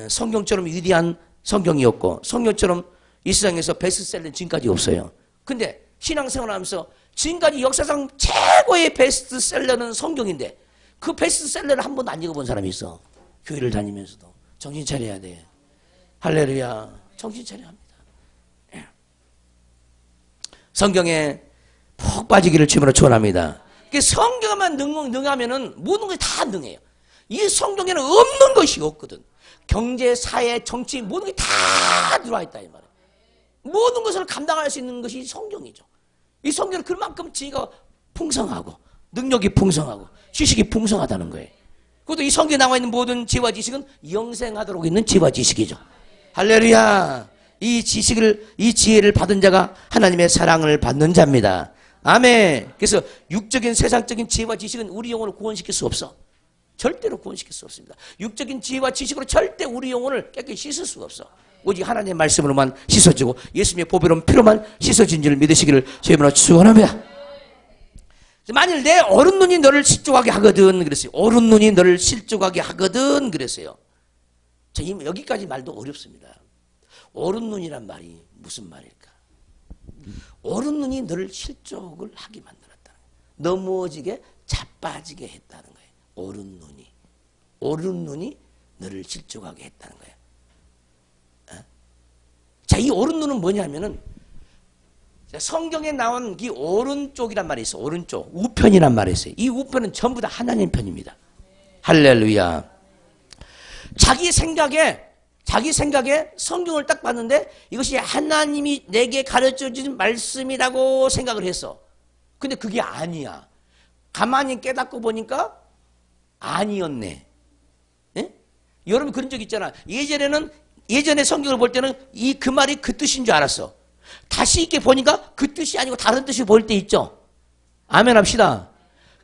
성경처럼 위대한 성경이었고 성경처럼 이 세상에서 베스트셀러는 지금까지 없어요. 근데 신앙생활하면서 지금까지 역사상 최고의 베스트셀러는 성경인데 그 베스트셀러를 한 번도 안 읽어본 사람이 있어. 교회를 다니면서도. 정신 차려야 돼. 할렐루야. 정신 차려야 합니다. 성경에 푹 빠지기를 주님으로 축원합니다. 성경만 능하면은 모든 것이 다 능해요. 이 성경에는 없는 것이 없거든. 경제, 사회, 정치 모든 게 다 들어와 있다 이 말이에요. 모든 것을 감당할 수 있는 것이 성경이죠. 이 성경은 그만큼 지혜가 풍성하고 능력이 풍성하고 지식이 풍성하다는 거예요. 그것도 이 성경에 나와 있는 모든 지혜와 지식은 영생하도록 있는 지혜와 지식이죠. 할렐루야. 이 지혜를 받은 자가 하나님의 사랑을 받는 자입니다. 아멘. 그래서 육적인 세상적인 지혜와 지식은 우리 영혼을 구원시킬 수 없어. 절대로 구원시킬 수 없습니다. 육적인 지혜와 지식으로 절대 우리 영혼을 깨끗이 씻을 수가 없어. 오직 하나님의 말씀으로만 씻어지고 예수님의 보배로운 피로만 씻어진 줄 믿으시기를 주님으로 축원합니다. 만일 내 어른 눈이 너를 실족하게 하거든 그랬어요. 어른 눈이 너를 실족하게 하거든 그랬어요. 자, 여기까지 말도 어렵습니다. 어른 눈이란 말이 무슨 말일까? 어른 눈이 너를 실족을 하게 만들었다. 넘어지게 자빠지게 했다는 거예요. 어른 눈이 너를 실족하게 했다는 거예요. 자, 이 어른 눈은 뭐냐면은 성경에 나온 이 오른쪽이란 말이 있어. 오른쪽. 우편이란 말이 있어요. 이 우편은 전부 다 하나님 편입니다. 할렐루야. 자기 생각에 성경을 딱 봤는데 이것이 하나님이 내게 가르쳐 주신 말씀이라고 생각을 했어. 근데 그게 아니야. 가만히 깨닫고 보니까 아니었네. 예? 여러분 그런 적 있잖아. 예전에 성경을 볼 때는 그 말이 그 뜻인 줄 알았어. 다시 이렇게 보니까 그 뜻이 아니고 다른 뜻이 보일 때 있죠. 아멘 합시다.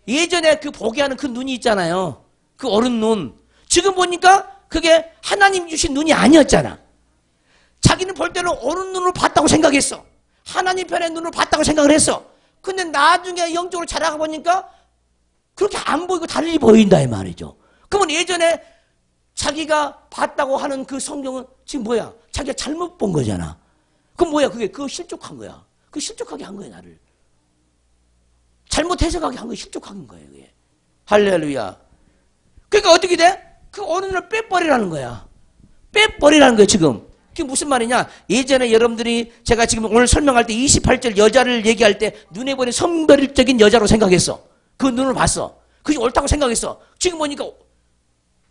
예전에 그 보게 하는 그 눈이 있잖아요. 그 어른 눈. 지금 보니까 그게 하나님 주신 눈이 아니었잖아. 자기는 볼 때는 어른 눈으로 봤다고 생각했어. 하나님 편의 눈으로 봤다고 생각을 했어. 근데 나중에 영적으로 자라가 보니까 그렇게 안 보이고 달리 보인다 이 말이죠. 그러면 예전에 자기가 봤다고 하는 그 성경은 지금 뭐야? 자기가 잘못 본 거잖아. 그럼 뭐야? 그거 실족한 거야. 그 실족하게 한 거야, 나를. 잘못 해석하게 한 거야. 실족한 거예요, 그게. 할렐루야. 그러니까 어떻게 돼? 그 어느 날 빼버리라는 거야. 빼버리라는 거야, 지금. 그게 무슨 말이냐? 예전에 여러분들이 제가 지금 오늘 설명할 때 28절 여자를 얘기할 때 눈에 보니 성별적인 여자로 생각했어. 그 눈을 봤어. 그게 옳다고 생각했어. 지금 보니까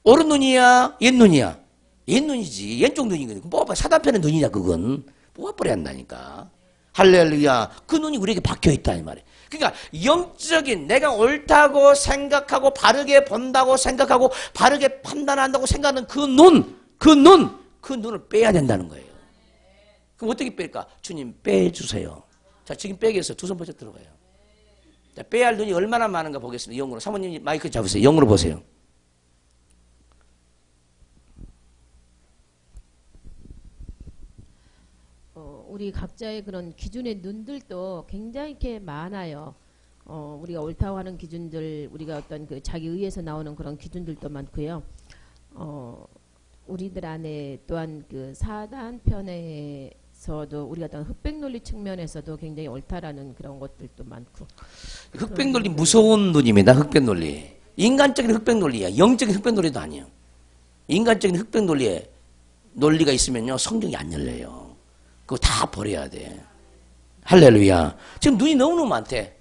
옳은 눈이야? 옛 눈이야? 옛 눈이지. 왼쪽 눈이거든. 뭐 사단편의 눈이냐, 그건. 뽑아버려야 한다니까. 할렐루야. 그 눈이 우리에게 박혀있다 이 말이에요. 그러니까 영적인 내가 옳다고 생각하고 바르게 본다고 생각하고 바르게 판단한다고 생각하는 그 눈을 빼야 된다는 거예요. 그럼 어떻게 뺄까? 주님 빼주세요. 자, 지금 빼겠어요. 두 손 번쩍 들어가요. 자, 빼야 할 눈이 얼마나 많은가 보겠습니다. 영으로. 사모님 마이크 잡으세요. 영으로 보세요. 우리 각자의 그런 기준의 눈들도 굉장히 이렇게 많아요. 우리가 옳다고 하는 기준들, 우리가 어떤 그 자기 의에서 나오는 그런 기준들도 많고요. 우리들 안에 또한 그 사단 편에서도 우리가 어떤 흑백 논리 측면에서도 굉장히 옳다라는 그런 것들도 많고. 흑백 논리 무서운 눈입니다. 흑백 논리. 인간적인 흑백 논리야. 영적인 흑백 논리도 아니에요. 인간적인 흑백 논리가 있으면요 성경이 안 열려요. 그거 다 버려야 돼. 할렐루야. 지금 눈이 너무너무 많대.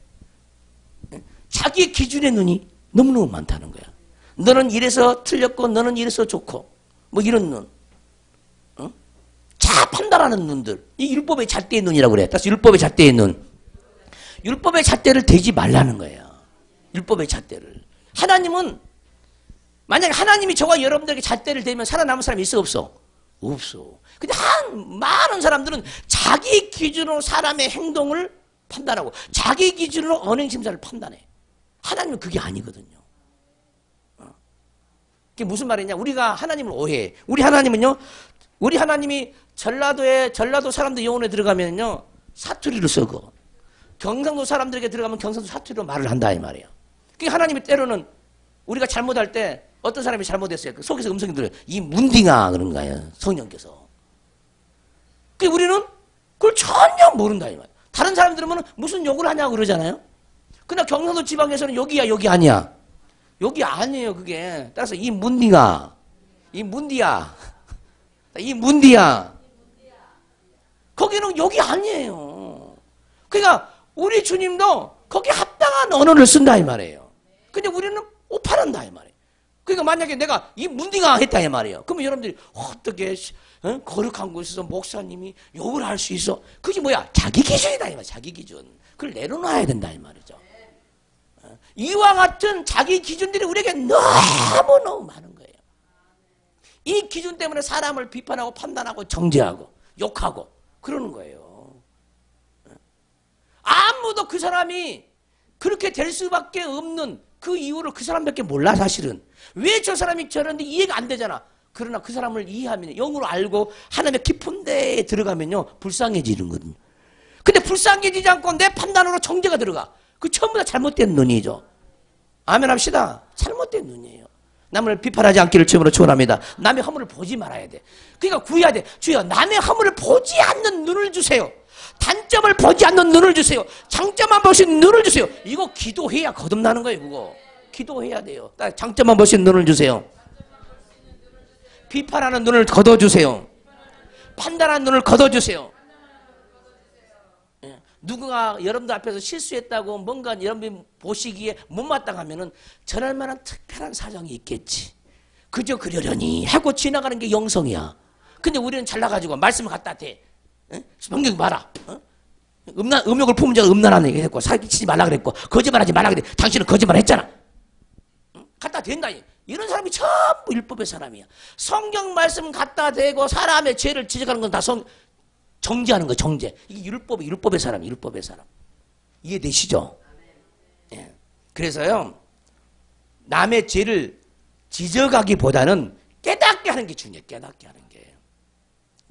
자기의 기준의 눈이 너무너무 많다는 거야. 너는 이래서 틀렸고 너는 이래서 좋고 뭐 이런 눈. 자 판단하는 눈들. 이 율법의 잣대의 눈이라고 그래. 따라서 율법의 잣대의 눈. 율법의 잣대를 대지 말라는 거예요. 율법의 잣대를. 하나님은 만약에 하나님이 저와 여러분들에게 잣대를 대면 살아남은 사람이 있어 없어? 없어. 근데 많은 사람들은 자기 기준으로 사람의 행동을 판단하고 자기 기준으로 언행심사를 판단해. 하나님은 그게 아니거든요. 그게 무슨 말이냐? 우리가 하나님을 오해해. 우리 하나님이 전라도 사람들 영혼에 들어가면요 사투리를 쓰고 경상도 사람들에게 들어가면 경상도 사투리로 말을 한다 이 말이에요. 그게 하나님이 때로는 우리가 잘못할 때 어떤 사람이 잘못했어요. 그 속에서 음성이 들어요. 이 문딩아 그런 거예요. 성령께서. 그 우리는 그걸 전혀 모른다 이 말이에요. 다른 사람 들으면 무슨 욕을 하냐고 그러잖아요. 그러나 경상도 지방에서는 여기야 여기 아니야. 여기 아니에요 그게. 따라서 이 문딩아 이 문디야 이 문디야 거기는 여기 아니에요. 그러니까 우리 주님도 거기에 합당한 언어를 쓴다 이 말이에요. 근데 우리는 오판한다 이 말이에요. 그러니까 만약에 내가 이 문딩아 했다 이 말이에요. 그러면 여러분들이 어떻게 거룩한 곳에서 목사님이 욕을 할 수 있어? 그게 뭐야? 자기 기준이다 이 말이야. 자기 기준. 그걸 내려놔야 된다 이 말이죠. 이와 같은 자기 기준들이 우리에게 너무너무 많은 거예요. 이 기준 때문에 사람을 비판하고 판단하고 정죄하고 욕하고 그러는 거예요. 아무도 그 사람이 그렇게 될 수밖에 없는 그 이유를 그 사람밖에 몰라 사실은. 왜 저 사람이 저런데 이해가 안 되잖아. 그러나 그 사람을 이해하면 영으로 알고 하나님의 깊은 데에 들어가면요 불쌍해지는 거거든요. 근데 불쌍해지지 않고 내 판단으로 정죄가 들어가. 그 전부 다 잘못된 눈이죠. 아멘 합시다. 잘못된 눈이에요. 남을 비판하지 않기를 주님으로 축원합니다. 남의 허물을 보지 말아야 돼. 그러니까 구해야 돼. 주여 남의 허물을 보지 않는 눈을 주세요. 단점을 보지 않는 눈을 주세요. 장점만 보시는 눈을 주세요. 이거 기도해야 거듭나는 거예요. 그거 기도해야 돼요. 장점만 보시는 눈을 주세요. 비판하는 눈을 거둬주세요. 판단하는 눈을 거둬주세요. 누군가 여러분들 앞에서 실수했다고 뭔가 여러분이 보시기에 못마땅하면은 전할 만한 특별한 사정이 있겠지. 그저 그러려니 하고 지나가는 게 영성이야. 근데 우리는 잘나가지고 말씀을 갖다 대. 성경 봐라. 음욕을 품은 자가 음란하는 얘기 했고, 사기치지 말라 그랬고, 거짓말하지 말라 그랬고, 당신은 거짓말 했잖아. 갖다 댄다. 이런 사람이 전부 율법의 사람이야. 성경 말씀 갖다 대고 사람의 죄를 지적하는 건 다 정죄하는 거, 정죄. 이게 율법의 사람이야, 율법의 사람. 이해되시죠? 예. 그래서요, 남의 죄를 지적하기보다는 깨닫게 하는 게 중요해. 깨닫게 하는 게.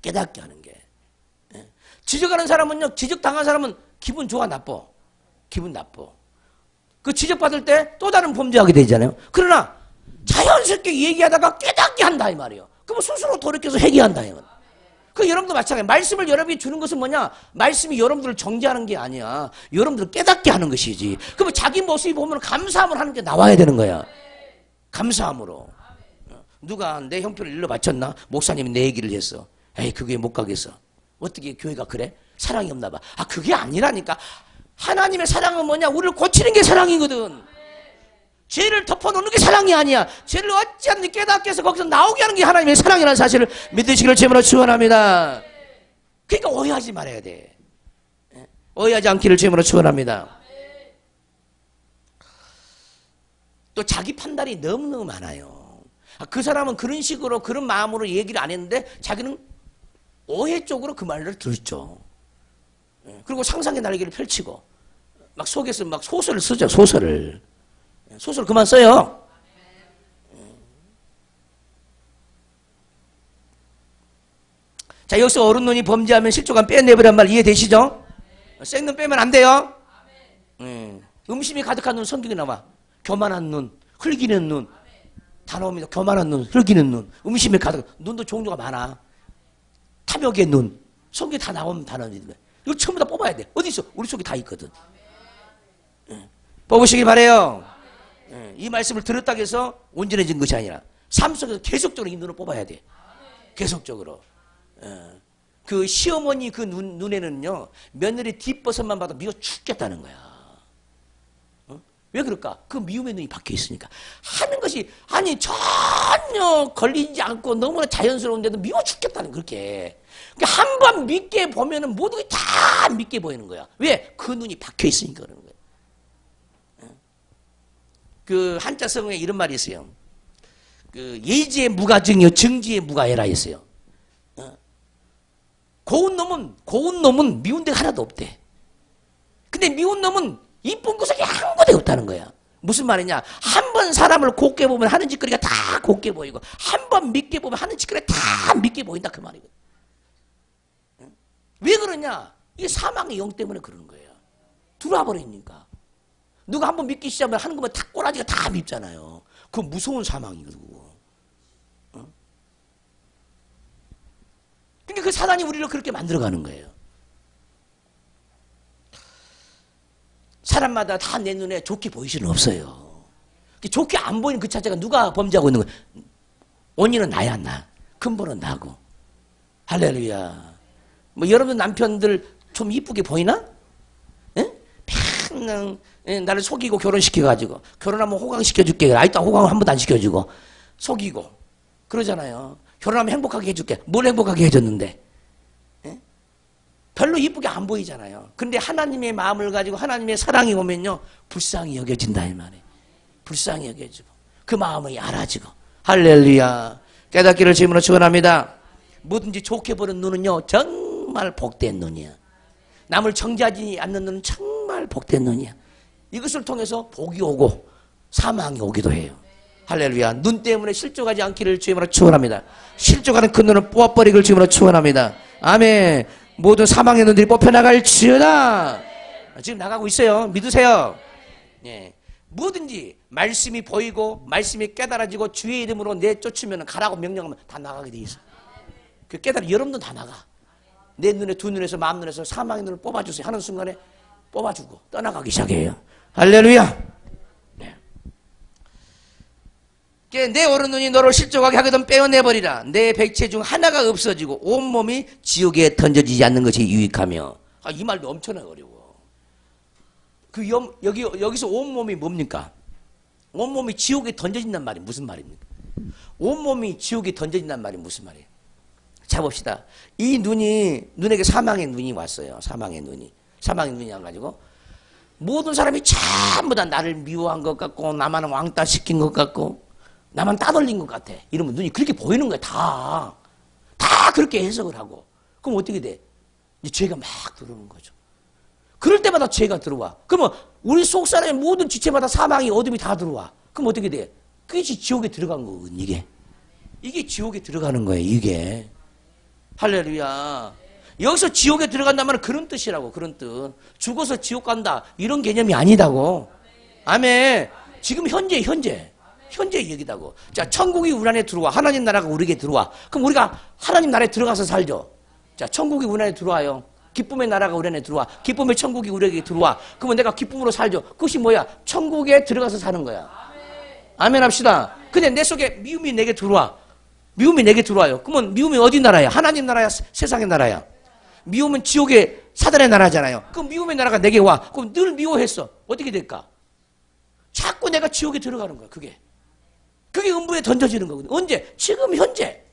깨닫게 하는 게. 예. 지적하는 사람은요, 지적당한 사람은 기분 좋아, 나빠? 기분 나빠. 그 지적받을 때 또 다른 범죄하게 되잖아요. 그러나 자연스럽게 얘기하다가 깨닫게 한다 이 말이에요. 그러면 스스로 돌이켜서 회개한다 이 말이에요. 그 여러분도 마찬가지예요. 말씀을 여러분이 주는 것은 뭐냐? 말씀이 여러분들을 정죄하는 게 아니야. 여러분들을 깨닫게 하는 것이지. 그러면 자기 모습이 보면 감사함을 하는 게 나와야 되는 거야. 감사함으로. 누가 내 형편을 일러 바쳤나? 목사님이 내 얘기를 했어. 에이, 그 교회 못 가겠어. 어떻게 교회가 그래? 사랑이 없나 봐. 아, 그게 아니라니까. 하나님의 사랑은 뭐냐? 우리를 고치는 게 사랑이거든. 죄를 덮어놓는 게 사랑이 아니야. 죄를 어찌하든지 깨닫게 해서 거기서 나오게 하는 게 하나님의 사랑이라는 사실을 믿으시기를 제물로 축원합니다. 그러니까 오해하지 말아야 돼. 오해하지 않기를 제물로 축원합니다. 또 자기 판단이 너무너무 많아요. 그 사람은 그런 식으로 그런 마음으로 얘기를 안 했는데 자기는 오해 쪽으로 그 말을 들었죠. 그리고 상상의 날개를 펼치고 막 속에서 막 소설을 쓰죠. 소설 그만 써요. 자, 여기서 어른 눈이 범죄하면 실족한 빼내버란 말 이해되시죠? 생눈 빼면 안 돼요. 음심이 가득한 눈 성경에 나와. 교만한 눈, 흘기는 눈 다 나옵니다. 교만한 눈, 흘기는 눈, 음심이 가득. 눈도 종류가 많아. 탐욕의 눈, 성경에 다 나오는 단어입니다. 이거 전부 다 뽑아야 돼. 어디 있어? 우리 속에 다 있거든. 뽑으시길 바래요. 이 말씀을 들었다고 해서 온전해진 것이 아니라 삶 속에서 계속적으로 이 눈을 뽑아야 돼. 계속적으로. 그 시어머니 그 눈에는요, 며느리 뒷버섯만 봐도 미워 죽겠다는 거야. 왜 그럴까? 그 미움의 눈이 박혀 있으니까. 하는 것이 아니 전혀 걸리지 않고 너무나 자연스러운데도 미워 죽겠다는 그렇게. 그러니까 한 번 믿게 보면은 모든 게 다 믿게 보이는 거야. 왜? 그 눈이 박혀 있으니까 그러는 거야. 그 한자 성에 이런 말이 있어요. 그 예지의 무가증이요 증지의 무가해라 했어요. 고운 놈은 미운 데가 하나도 없대. 근데 미운 놈은 이쁜 구석이 한 곳에 없다는 거야. 무슨 말이냐? 한 번 사람을 곱게 보면 하는 짓거리가 다 곱게 보이고 한 번 믿게 보면 하는 짓거리가 다 믿게 보인다 그 말이거든. 왜 그러냐? 이게 사망의 영 때문에 그러는 거예요. 들어와 버리니까. 누가 한 번 믿기 시작하면 하는 거면 다 꼬라지가 다 밉잖아요. 그건 무서운 사망이거든. 그러니까 그 사단이 우리를 그렇게 만들어가는 거예요. 사람마다 다 내 눈에 좋게 보일 수는 없어요. 좋게 안 보이는 그 자체가 누가 범죄하고 있는 거야? 원인은 나야, 나. 근본은 나고. 할렐루야. 뭐 여러분 남편들 좀 이쁘게 보이나? 에? 맨날 나를 속이고 결혼시켜가지고 결혼하면 호강시켜줄게. 아직도 호강을 한 번도 안 시켜주고 속이고 그러잖아요. 결혼하면 행복하게 해줄게. 뭘 행복하게 해줬는데? 에? 별로 이쁘게 안 보이잖아요. 근데 하나님의 마음을 가지고 하나님의 사랑이 오면요 불쌍히 여겨진다 이 말이에요. 불쌍히 여겨지고 그 마음이 알아지고. 할렐루야. 깨닫기를 주님으로 축원합니다. 뭐든지 좋게 보는 눈은요 정말 복된 눈이야. 남을 정죄하지 않는 눈은 정말 복된 눈이야. 이것을 통해서 복이 오고 사망이 오기도 해요. 할렐루야. 눈 때문에 실족하지 않기를 주님으로 축원합니다. 실족하는 그 눈을 뽑아버리기를 주님으로 축원합니다. 아멘. 모든 사망의 눈들이 뽑혀나갈지어다. 지금 나가고 있어요. 믿으세요. 예. 뭐든지 말씀이 보이고 말씀이 깨달아지고 주의 이름으로 내쫓으면 가라고 명령하면 다 나가게 돼 있어. 그 깨달아 여러분도 다 나가. 내 눈에 두 눈에서 마음 눈에서 사망의 눈을 뽑아주세요. 하는 순간에 뽑아주고 떠나가기 시작해요. 할렐루야. 네. 내 오른 눈이 너를 실족하게 하거든 빼어내버리라. 내 백체 중 하나가 없어지고 온몸이 지옥에 던져지지 않는 것이 유익하며. 이 말도 엄청나게 어려워. 여기서 온몸이 뭡니까? 온몸이 지옥에 던져진단 말이 무슨 말입니까? 온몸이 지옥에 던져진단 말이 무슨 말이에요? 자 봅시다. 이 눈에게 사망의 눈이 왔어요. 사망의 눈이 와가지고 모든 사람이 전부 다 나를 미워한 것 같고 나만 왕따 시킨 것 같고 나만 따돌린 것 같아. 이러면 눈이 그렇게 보이는 거야. 다 그렇게 해석을 하고. 그럼 어떻게 돼? 이제 죄가 막 들어오는 거죠. 그럴 때마다 죄가 들어와. 그러면 우리 속 사람의 모든 지체마다 사망이 어둠이 다 들어와. 그럼 어떻게 돼? 그게 지옥에 들어간 거거든. 이게 지옥에 들어가는 거예요. 이게 할렐루야. 여기서 지옥에 들어간다면 그런 뜻이라고. 그런 뜻. 죽어서 지옥 간다 이런 개념이 아니다고. 아멘. 지금 현재 얘기다고. 자, 천국이 우리 안에 들어와. 하나님 나라가 우리에게 들어와. 그럼 우리가 하나님 나라에 들어가서 살죠. 자, 천국이 우리 안에 들어와요. 기쁨의 나라가 우리 안에 들어와. 기쁨의 천국이 우리에게 들어와. 그러면 내가 기쁨으로 살죠. 그것이 뭐야? 천국에 들어가서 사는 거야. 아멘 합시다. 근데 내 속에 미움이 내게 들어와. 미움이 내게 들어와요. 그러면 미움이 어디 나라야? 하나님 나라야? 세상의 나라야? 미움은 지옥의 사단의 나라잖아요. 그럼 미움의 나라가 내게 와. 그럼 늘 미워했어. 어떻게 될까? 자꾸 내가 지옥에 들어가는 거야. 그게 음부에 던져지는 거거든. 언제? 지금 현재.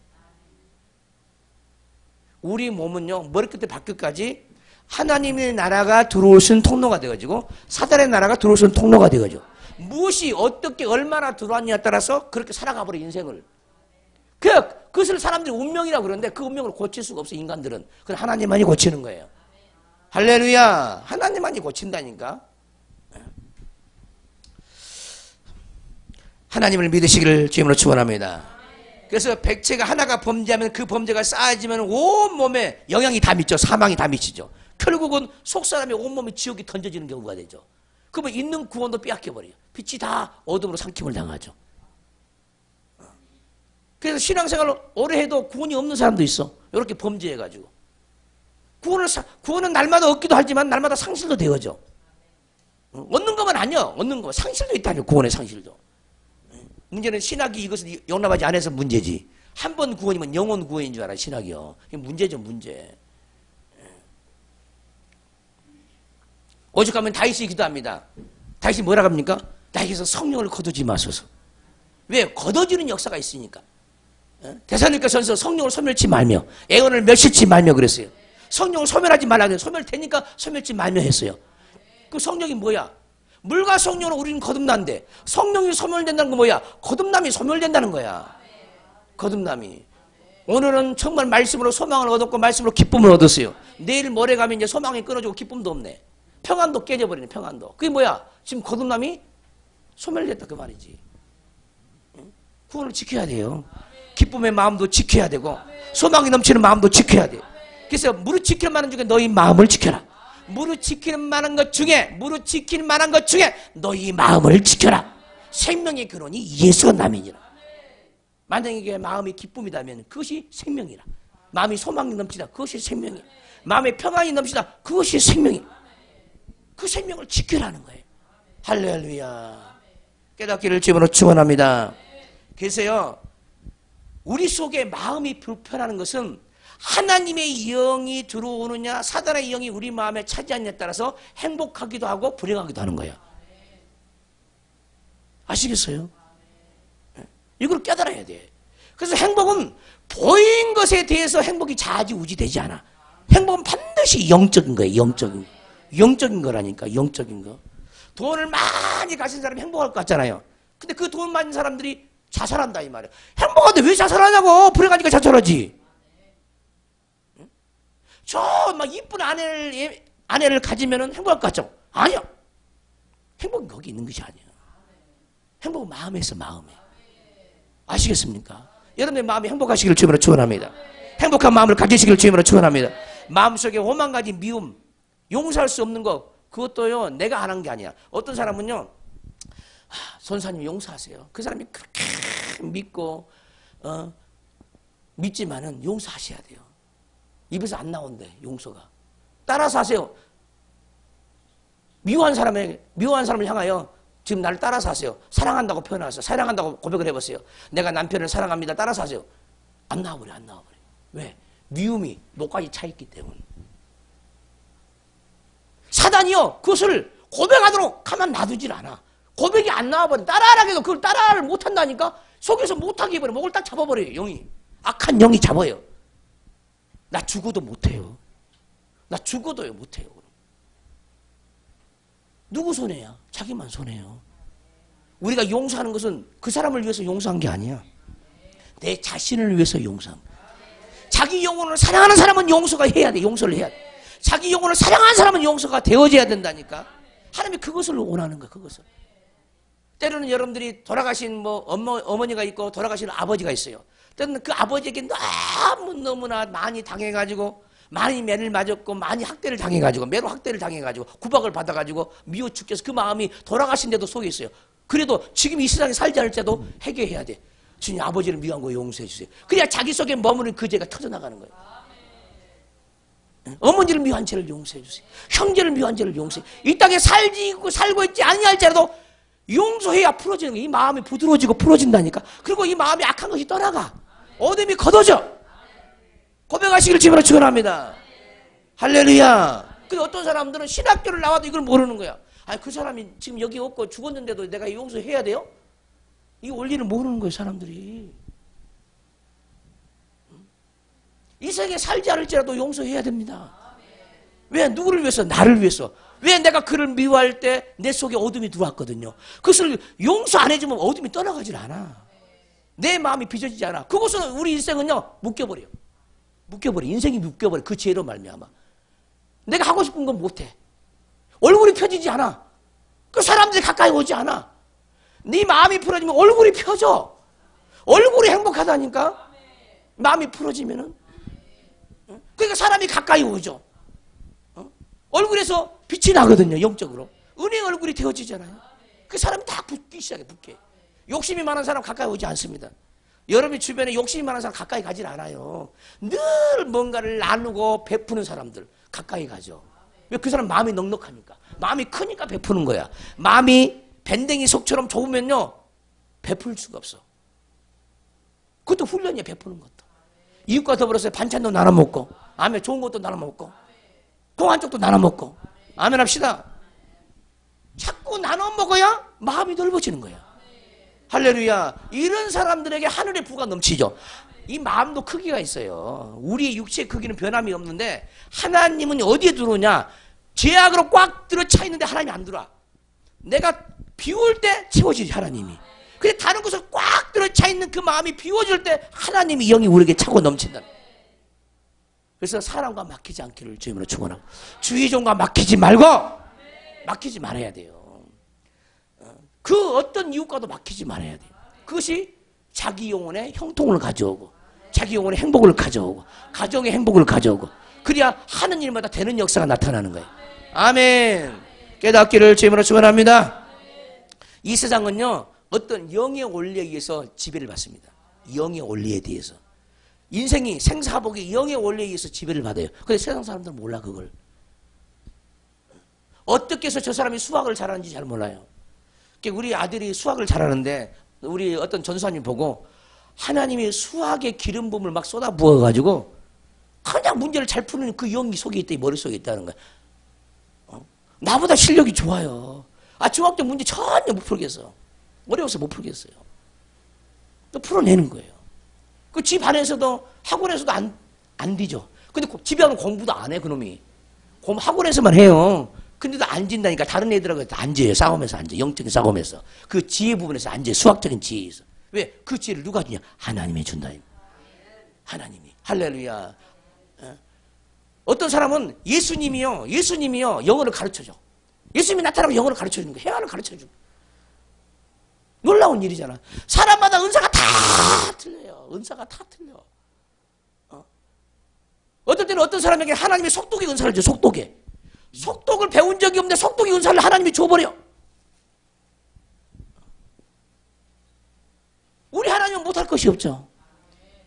우리 몸은요, 머리끝에 발끝까지 하나님의 나라가 들어올 수 있는 통로가 되어가지고 사단의 나라가 들어올 수 있는 통로가 되어가지고 무엇이 어떻게 얼마나 들어왔냐에 따라서 그렇게 살아가버려 인생을. 그것을 사람들이 운명이라고 그러는데 그 운명을 고칠 수가 없어. 인간들은. 그건 하나님만이 고치는 거예요. 할렐루야. 하나님만이 고친다니까. 하나님을 믿으시기를 주님으로 축원합니다. 그래서 백체가 하나가 범죄하면 그 범죄가 쌓여지면 온몸에 영향이 다 미쳐. 사망이 다 미치죠. 결국은 속사람의 온몸이 지옥에 던져지는 경우가 되죠. 그러면 있는 구원도 빼앗겨버려요. 빛이 다 어둠으로 삼킴을 당하죠. 그래서 신앙생활을 오래 해도 구원이 없는 사람도 있어. 이렇게 범죄해가지고. 구원은 날마다 얻기도 하지만 날마다 상실도 되어져. 얻는 것만 아니야. 얻는 거. 상실도 있다며. 구원의 상실도. 문제는 신학이 이것을 용납하지 않아서 문제지. 한 번 구원이면 영원 구원인 줄 알아. 신학이요. 이게 문제죠. 문제. 오죽하면 다윗이 기도합니다. 다윗이 뭐라 합니까? 나에게서 성령을 거두지 마소서. 왜? 거둬지는 역사가 있으니까. 데살로니가전서 성령을 소멸치 말며 애원을 멸시치 말며 그랬어요. 성령을 소멸하지 말라 그래요. 소멸되니까 소멸치 말며 했어요. 그 성령이 뭐야? 물과 성령으로 우리는 거듭난데 성령이 소멸된다는 건 뭐야? 거듭남이 소멸된다는 거야. 거듭남이. 오늘은 정말 말씀으로 소망을 얻었고 말씀으로 기쁨을 얻었어요. 내일 모레 가면 이제 소망이 끊어지고 기쁨도 없네. 평안도 깨져버리네. 평안도. 그게 뭐야? 지금 거듭남이 소멸됐다 그 말이지. 구원을 지켜야 돼요. 기쁨의 마음도 지켜야 되고 소망이 넘치는 마음도 지켜야 돼요. 그래서 무릇 지킬 만한 중에 너희 마음을 지켜라. 무릇 지킬 만한 것 중에 너희 마음을 지켜라. 생명의 근원이 예수가 남이니라. 만약에 마음이 기쁨이라면 그것이 생명이라. 마음이 소망이 넘치다. 그것이 생명이야. 마음에 평안이 넘치다. 그것이 생명이야. 그 생명을 지켜라는 거예요. 할렐루야. 깨닫기를 주님으로 축원합니다. 그래서요, 우리 속에 마음이 불편하는 것은 하나님의 영이 들어오느냐 사단의 영이 우리 마음에 차지하느냐에 따라서 행복하기도 하고 불행하기도 하는 거예요. 아시겠어요? 이걸 깨달아야 돼. 그래서 행복은 보인 것에 대해서 행복이 좌지우지 되지 않아. 행복은 반드시 영적인 거예요. 영적인 거라니까. 영적인 거. 돈을 많이 가진 사람이 행복할 것 같잖아요. 근데 그 돈 많은 사람들이 자살한다 이 말이에요. 행복한데 왜 자살하냐고. 불행하니까 자살하지. 저 막 이쁜 아내를 가지면은 행복할 것 같죠? 아니요. 행복은 거기 있는 것이 아니에요. 행복은 마음에 있어. 마음에. 아시겠습니까? 여러분의 마음이 행복하시기를 주님으로 축원합니다. 행복한 마음을 가지시기를 주님으로 축원합니다. 마음속에 오만 가지 미움, 용서할 수 없는 거, 그것도요 내가 안 한 게 아니야. 어떤 사람은요, 선사님 용서하세요. 그 사람이 그렇게 믿고 믿지만은 용서하셔야 돼요. 입에서 안 나온대 용서가. 따라서 하세요. 미워한 사람을 향하여 지금 나를 따라서 하세요. 사랑한다고 표현하세요. 사랑한다고 고백을 해보세요. 내가 남편을 사랑합니다. 따라서 하세요. 안 나와버려. 왜? 미움이 목까지 차 있기 때문에. 사단이요 그것을 고백하도록 가만 놔두질 않아. 고백이 안 나와버려. 따라하라 해도 그걸 따라를 못한다니까. 속에서 못하게 해버려. 목을 딱 잡아버려요. 영이. 악한 영이 잡아요. 나 죽어도 못해요. 나 죽어도요 못해요. 누구 손해야? 자기만 손해요. 우리가 용서하는 것은 그 사람을 위해서 용서한 게 아니야. 내 자신을 위해서 용서한 거야. 자기 영혼을 사랑하는 사람은 용서가 해야 돼. 용서를 해야 돼. 자기 영혼을 사랑하는 사람은 용서가 되어져야 된다니까. 하나님이 그것을 원하는 거야. 그것을. 때로는 여러분들이 돌아가신 뭐 어머니가 있고 돌아가신 아버지가 있어요. 때로는 그 아버지에게 너무나 많이 당해가지고 많이 매를 맞았고 많이 학대를 당해가지고 매로 학대를 당해가지고 구박을 받아가지고 미워 죽겠어. 그 마음이 돌아가신데도 속에 있어요. 그래도 지금 이 세상에 살지 않을 때도 회개해야 돼. 주님 아버지를 미워한 거 용서해 주세요. 그래야 자기 속에 머무는 그 죄가 터져나가는 거예요. 어머니를 미워한 죄를 용서해 주세요. 형제를 미워한 죄를 용서해. 이 땅에 살고 있지 아니할지라도 용서해야 풀어지는 거예요. 이 마음이 부드러워지고 풀어진다니까. 그리고 이 마음이 악한 것이 떠나가. 어둠이 걷어져. 고백하시기를 주님으로 축원합니다. 할렐루야. 근데 어떤 사람들은 신학교를 나와도 이걸 모르는 거야. 아니 그 사람이 지금 여기 없고 죽었는데도 내가 용서해야 돼요? 이 원리를 모르는 거예요. 사람들이. 이 세상에 살지 않을지라도 용서해야 됩니다. 왜? 누구를 위해서? 나를 위해서. 왜? 내가 그를 미워할 때 내 속에 어둠이 들어왔거든요. 그것을 용서 안 해주면 어둠이 떠나가질 않아. 내 마음이 빚어지지 않아. 그것은 우리 인생은요 묶여버려. 인생이 묶여버려. 그 죄로 말미암아. 내가 하고 싶은 건 못해. 얼굴이 펴지지 않아. 그 사람들이 가까이 오지 않아. 네 마음이 풀어지면 얼굴이 펴져. 얼굴이 행복하다니까. 마음이 풀어지면은. 그러니까 사람이 가까이 오죠. 얼굴에서 빛이 나거든요. 영적으로. 은혜의 얼굴이 되어지잖아요. 그 사람이 다 붓기 시작해. 붓게. 욕심이 많은 사람 가까이 오지 않습니다. 여러분이 주변에 욕심이 많은 사람 가까이 가질 않아요. 늘 뭔가를 나누고 베푸는 사람들 가까이 가죠. 왜? 그 사람 마음이 넉넉하니까. 마음이 크니까 베푸는 거야. 마음이 밴댕이 속처럼 좁으면요 베풀 수가 없어. 그것도 훈련이야. 베푸는 것도. 이웃과 더불어서 반찬도 나눠 먹고, 아멘, 좋은 것도 나눠 먹고, 공한 쪽도 나눠 먹고, 아멘 합시다. 자꾸 나눠 먹어야 마음이 넓어지는 거야. 할렐루야. 이런 사람들에게 하늘의 부가 넘치죠. 이 마음도 크기가 있어요. 우리의 육체의 크기는 변함이 없는데 하나님은 어디에 들어오냐? 죄악으로 꽉 들어차 있는데 하나님이 안 들어와. 내가 비울 때 채워지지 하나님이. 근데 다른 곳에 꽉 들어차 있는 그 마음이 비워질 때 하나님이 영이 우리에게 차고 넘친다. 그래서 사람과 막히지 않기를 주님으로 축원하고, 주의 종과 막히지 말고, 막히지 말아야 돼요. 그 어떤 이웃과도 막히지 말아야 돼요. 그것이 자기 영혼의 형통을 가져오고, 자기 영혼의 행복을 가져오고, 가정의 행복을 가져오고, 그래야 하는 일마다 되는 역사가 나타나는 거예요. 아멘. 깨닫기를 주님으로 축원합니다. 이 세상은요 어떤 영의 원리에 의해서 지배를 받습니다. 영의 원리에 대해서. 인생이 생사복이 영의 원리에 의해서 지배를 받아요. 근데 세상 사람들은 몰라 그걸. 어떻게 해서 저 사람이 수학을 잘하는지 잘 몰라요. 우리 아들이 수학을 잘하는데 우리 어떤 전수사님 보고 하나님이 수학의 기름 부음을 막 쏟아 부어가지고 그냥 문제를 잘 푸는 그 영이 속에 있다, 머릿속에 있다는 거야. 나보다 실력이 좋아요. 중학교 문제 전혀 못 풀겠어. 어려워서 못 풀겠어요. 또 풀어내는 거예요. 그 집 안에서도 학원에서도 안 뒤져. 근데 집에 가면 공부도 안 해, 그놈이. 학원에서만 해요. 근데도 앉은다니까. 다른 애들하고 앉아요. 싸움에서 앉아. 영적인 싸움에서. 그 지혜 부분에서 앉아요. 수학적인 지혜에서. 왜? 그 지혜를 누가 주냐? 하나님이 준다. 하나님이. 할렐루야. 어떤 사람은 예수님이요 영어를 가르쳐줘. 예수님이 나타나면 영어를 가르쳐주는 거야. 회화를 가르쳐주고. 놀라운 일이잖아. 사람마다 은사가 다 틀려요. 은사가 다 틀려. 어떨 때는 어떤 사람에게 하나님이 속독의 은사를 줘. 속독의. 속독을 배운 적이 없는데 속독의 은사를 하나님이 줘버려. 우리 하나님은 못할 것이 없죠.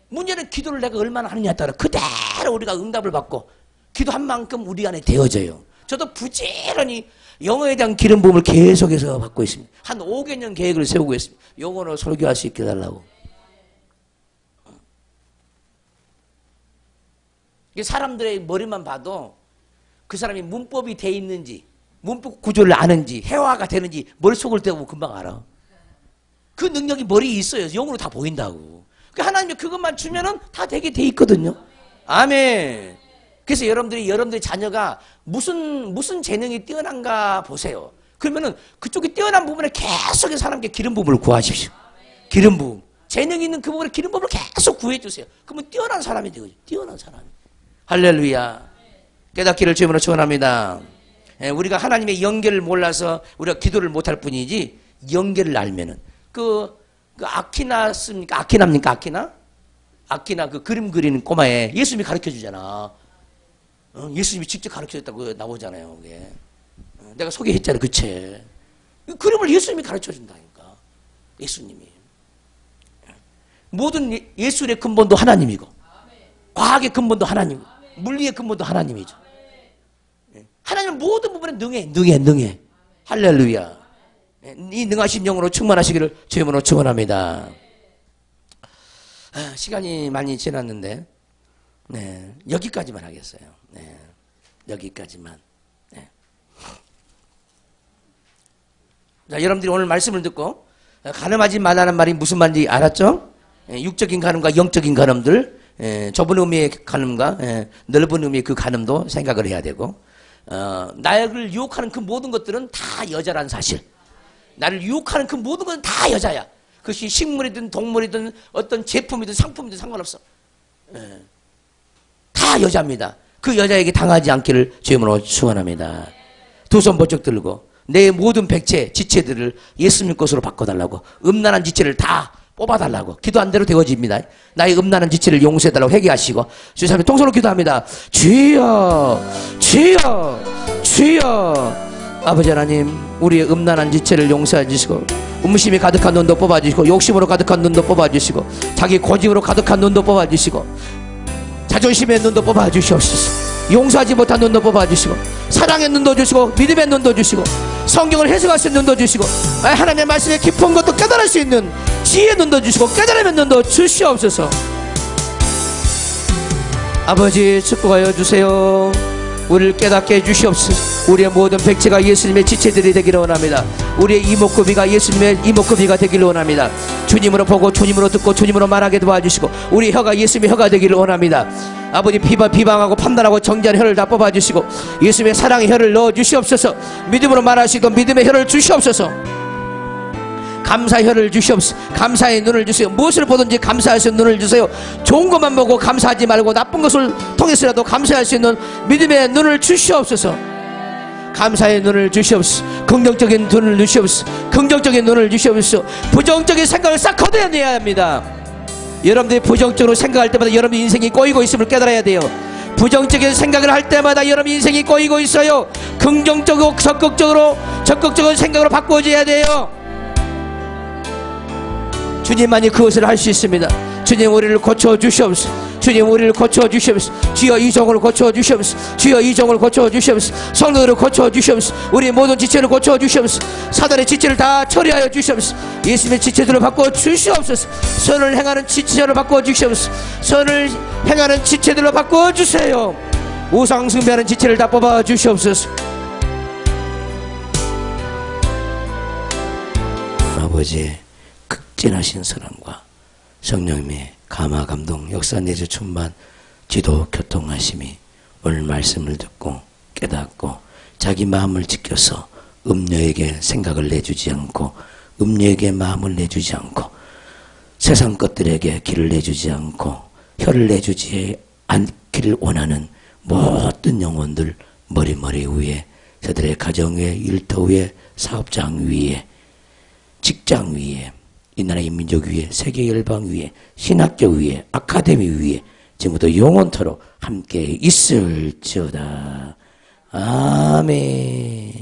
문제는 기도를 내가 얼마나 하느냐에 따라 그대로 우리가 응답을 받고 기도한 만큼 우리 안에 되어져요. 저도 부지런히 영어에 대한 기름 부음을 계속해서 받고 있습니다. 한 5개년 계획을 세우고 있습니다. 영어로 설교할 수 있게 해달라고. 사람들의 머리만 봐도 그 사람이 문법이 돼 있는지 문법 구조를 아는지 해화가 되는지 머릿속을 떼고 금방 알아. 그 능력이 머리에 있어요. 영으로 다 보인다고. 하나님이 그것만 주면은 다 되게 돼 있거든요. 아멘. 그래서 여러분들의 자녀가 무슨 재능이 뛰어난가 보세요. 그러면은 그쪽이 뛰어난 부분에 계속해서 하나님께 기름 부음을 구하십시오. 기름 부음. 재능 있는 그 부분에 기름 부음을 계속 구해주세요. 그러면 뛰어난 사람이 되거든요. 뛰어난 사람이. 할렐루야. 깨닫기를 주님으로 축원합니다. 우리가 하나님의 연결을 몰라서 우리가 기도를 못할 뿐이지 연결을 알면은 그 아키나입니까? 아키나 그 그림 그리는 꼬마에 예수님이 가르쳐 주잖아. 예수님이 직접 가르쳐 줬다고 나오잖아요. 그게. 내가 소개했잖아요. 그 책. 그림을 예수님이 가르쳐 준다니까. 예수님이. 모든 예술의 근본도 하나님이고 과학의 근본도 하나님이고 물리의 근본도 하나님이죠. 하나님은 모든 부분에 능해. 할렐루야. 이 능하신 영으로 충만하시기를 주님으로 축원합니다. 시간이 많이 지났는데 여기까지만 하겠어요. 여기까지만. 자, 여러분들이 오늘 말씀을 듣고 간음하지 말라는 말이 무슨 말인지 알았죠? 육적인 간음과 영적인 간음들, 좁은 의미의 간음과 넓은 의미의 그 간음도 생각을 해야 되고, 나를 유혹하는 그 모든 것들은 다 여자란 사실. 나를 유혹하는 그 모든 것은 다 여자야. 그것이 식물이든 동물이든 어떤 제품이든 상품이든 상관없어. 다 여자입니다. 그 여자에게 당하지 않기를 주님으로 축원합니다. 두 손 번쩍 들고 내 모든 백체, 지체들을 예수님 것으로 바꿔달라고, 음란한 지체를 다 뽑아달라고, 기도한 대로 되어집니다. 나의 음란한 지체를 용서해달라고 회개하시고 주님 통성으로 기도합니다. 주여, 주여, 주여. 아버지 하나님, 우리의 음란한 지체를 용서해 주시고, 음심이 가득한 눈도 뽑아주시고, 욕심으로 가득한 눈도 뽑아주시고, 자기 고집으로 가득한 눈도 뽑아주시고, 자존심의 눈도 뽑아주시옵소서. 용서하지 못한 눈도 뽑아주시고, 사랑의 눈도 주시고, 믿음의 눈도 주시고, 성경을 해석할 수 있는 눈도 주시고, 하나님의 말씀의 깊은 것도 깨달을 수 있는 지혜의 눈도 주시고, 깨달음의 눈도 주시옵소서. 아버지 축복하여 주세요. 우리를 깨닫게 해주시옵소서. 우리의 모든 백체가 예수님의 지체들이 되기를 원합니다. 우리의 이목구비가 예수님의 이목구비가 되기를 원합니다. 주님으로 보고 주님으로 듣고 주님으로 말하게 도와주시고, 우리 혀가 예수님의 혀가 되기를 원합니다. 아버지 비방하고 판단하고 정죄하는 혀를 다 뽑아주시고, 예수님의 사랑의 혀를 넣어주시옵소서. 믿음으로 말하시고 믿음의 혀를 주시옵소서. 감사의 혀를 주시옵소서. 감사의 눈을 주세요. 무엇을 보든지 감사할 수 있는 눈을 주세요. 좋은 것만 보고 감사하지 말고 나쁜 것을 통해서라도 감사할 수 있는 믿음의 눈을 주시옵소서. 감사의 눈을 주시옵소서. 긍정적인 눈을 주시옵소서. 긍정적인 눈을 주시옵소서. 부정적인 생각을 싹 걷어내야 합니다. 여러분들이 부정적으로 생각할 때마다 여러분 인생이 꼬이고 있음을 깨달아야 돼요. 부정적인 생각을 할 때마다 여러분 인생이 꼬이고 있어요. 긍정적으로 적극적인 생각으로 바꿔줘야 돼요. 주님만이 그것을 할 수 있습니다. 주님 우리를 고쳐주시옵소서. 주님 우리를 고쳐주시옵소서. 주여 이종을 고쳐주시옵소서. 주여 이종을 고쳐주시옵소서. 성도들을 고쳐주시옵소서. 우리 모든 지체를 고쳐주시옵소서. 사단의 지체를 다 처리하여 주시옵소서. 예수님의 지체들을 바꿔주시옵소서. 선을 행하는 지체를 바꿔주시옵소서. 선을 행하는 지체들로 바꿔주세요. 우상 숭배하는 지체를 다 뽑아주시옵소서. 아버지 극진하신 사랑과 성령님의 감화 감동 역사 내주 충만 지도 교통하심이 오늘 말씀을 듣고 깨닫고 자기 마음을 지켜서 음녀에게 생각을 내주지 않고 음녀에게 마음을 내주지 않고 세상 것들에게 길을 내주지 않고 혀를 내주지 않기를 원하는 모든 영혼들 머리 위에 저들의 가정 위에 일터 위에 사업장 위에 직장 위에 이 나라의 민족 위에 세계 열방 위에 신학교 위에 아카데미 위에 지금부터 영원토록 함께 있을지어다. 아멘.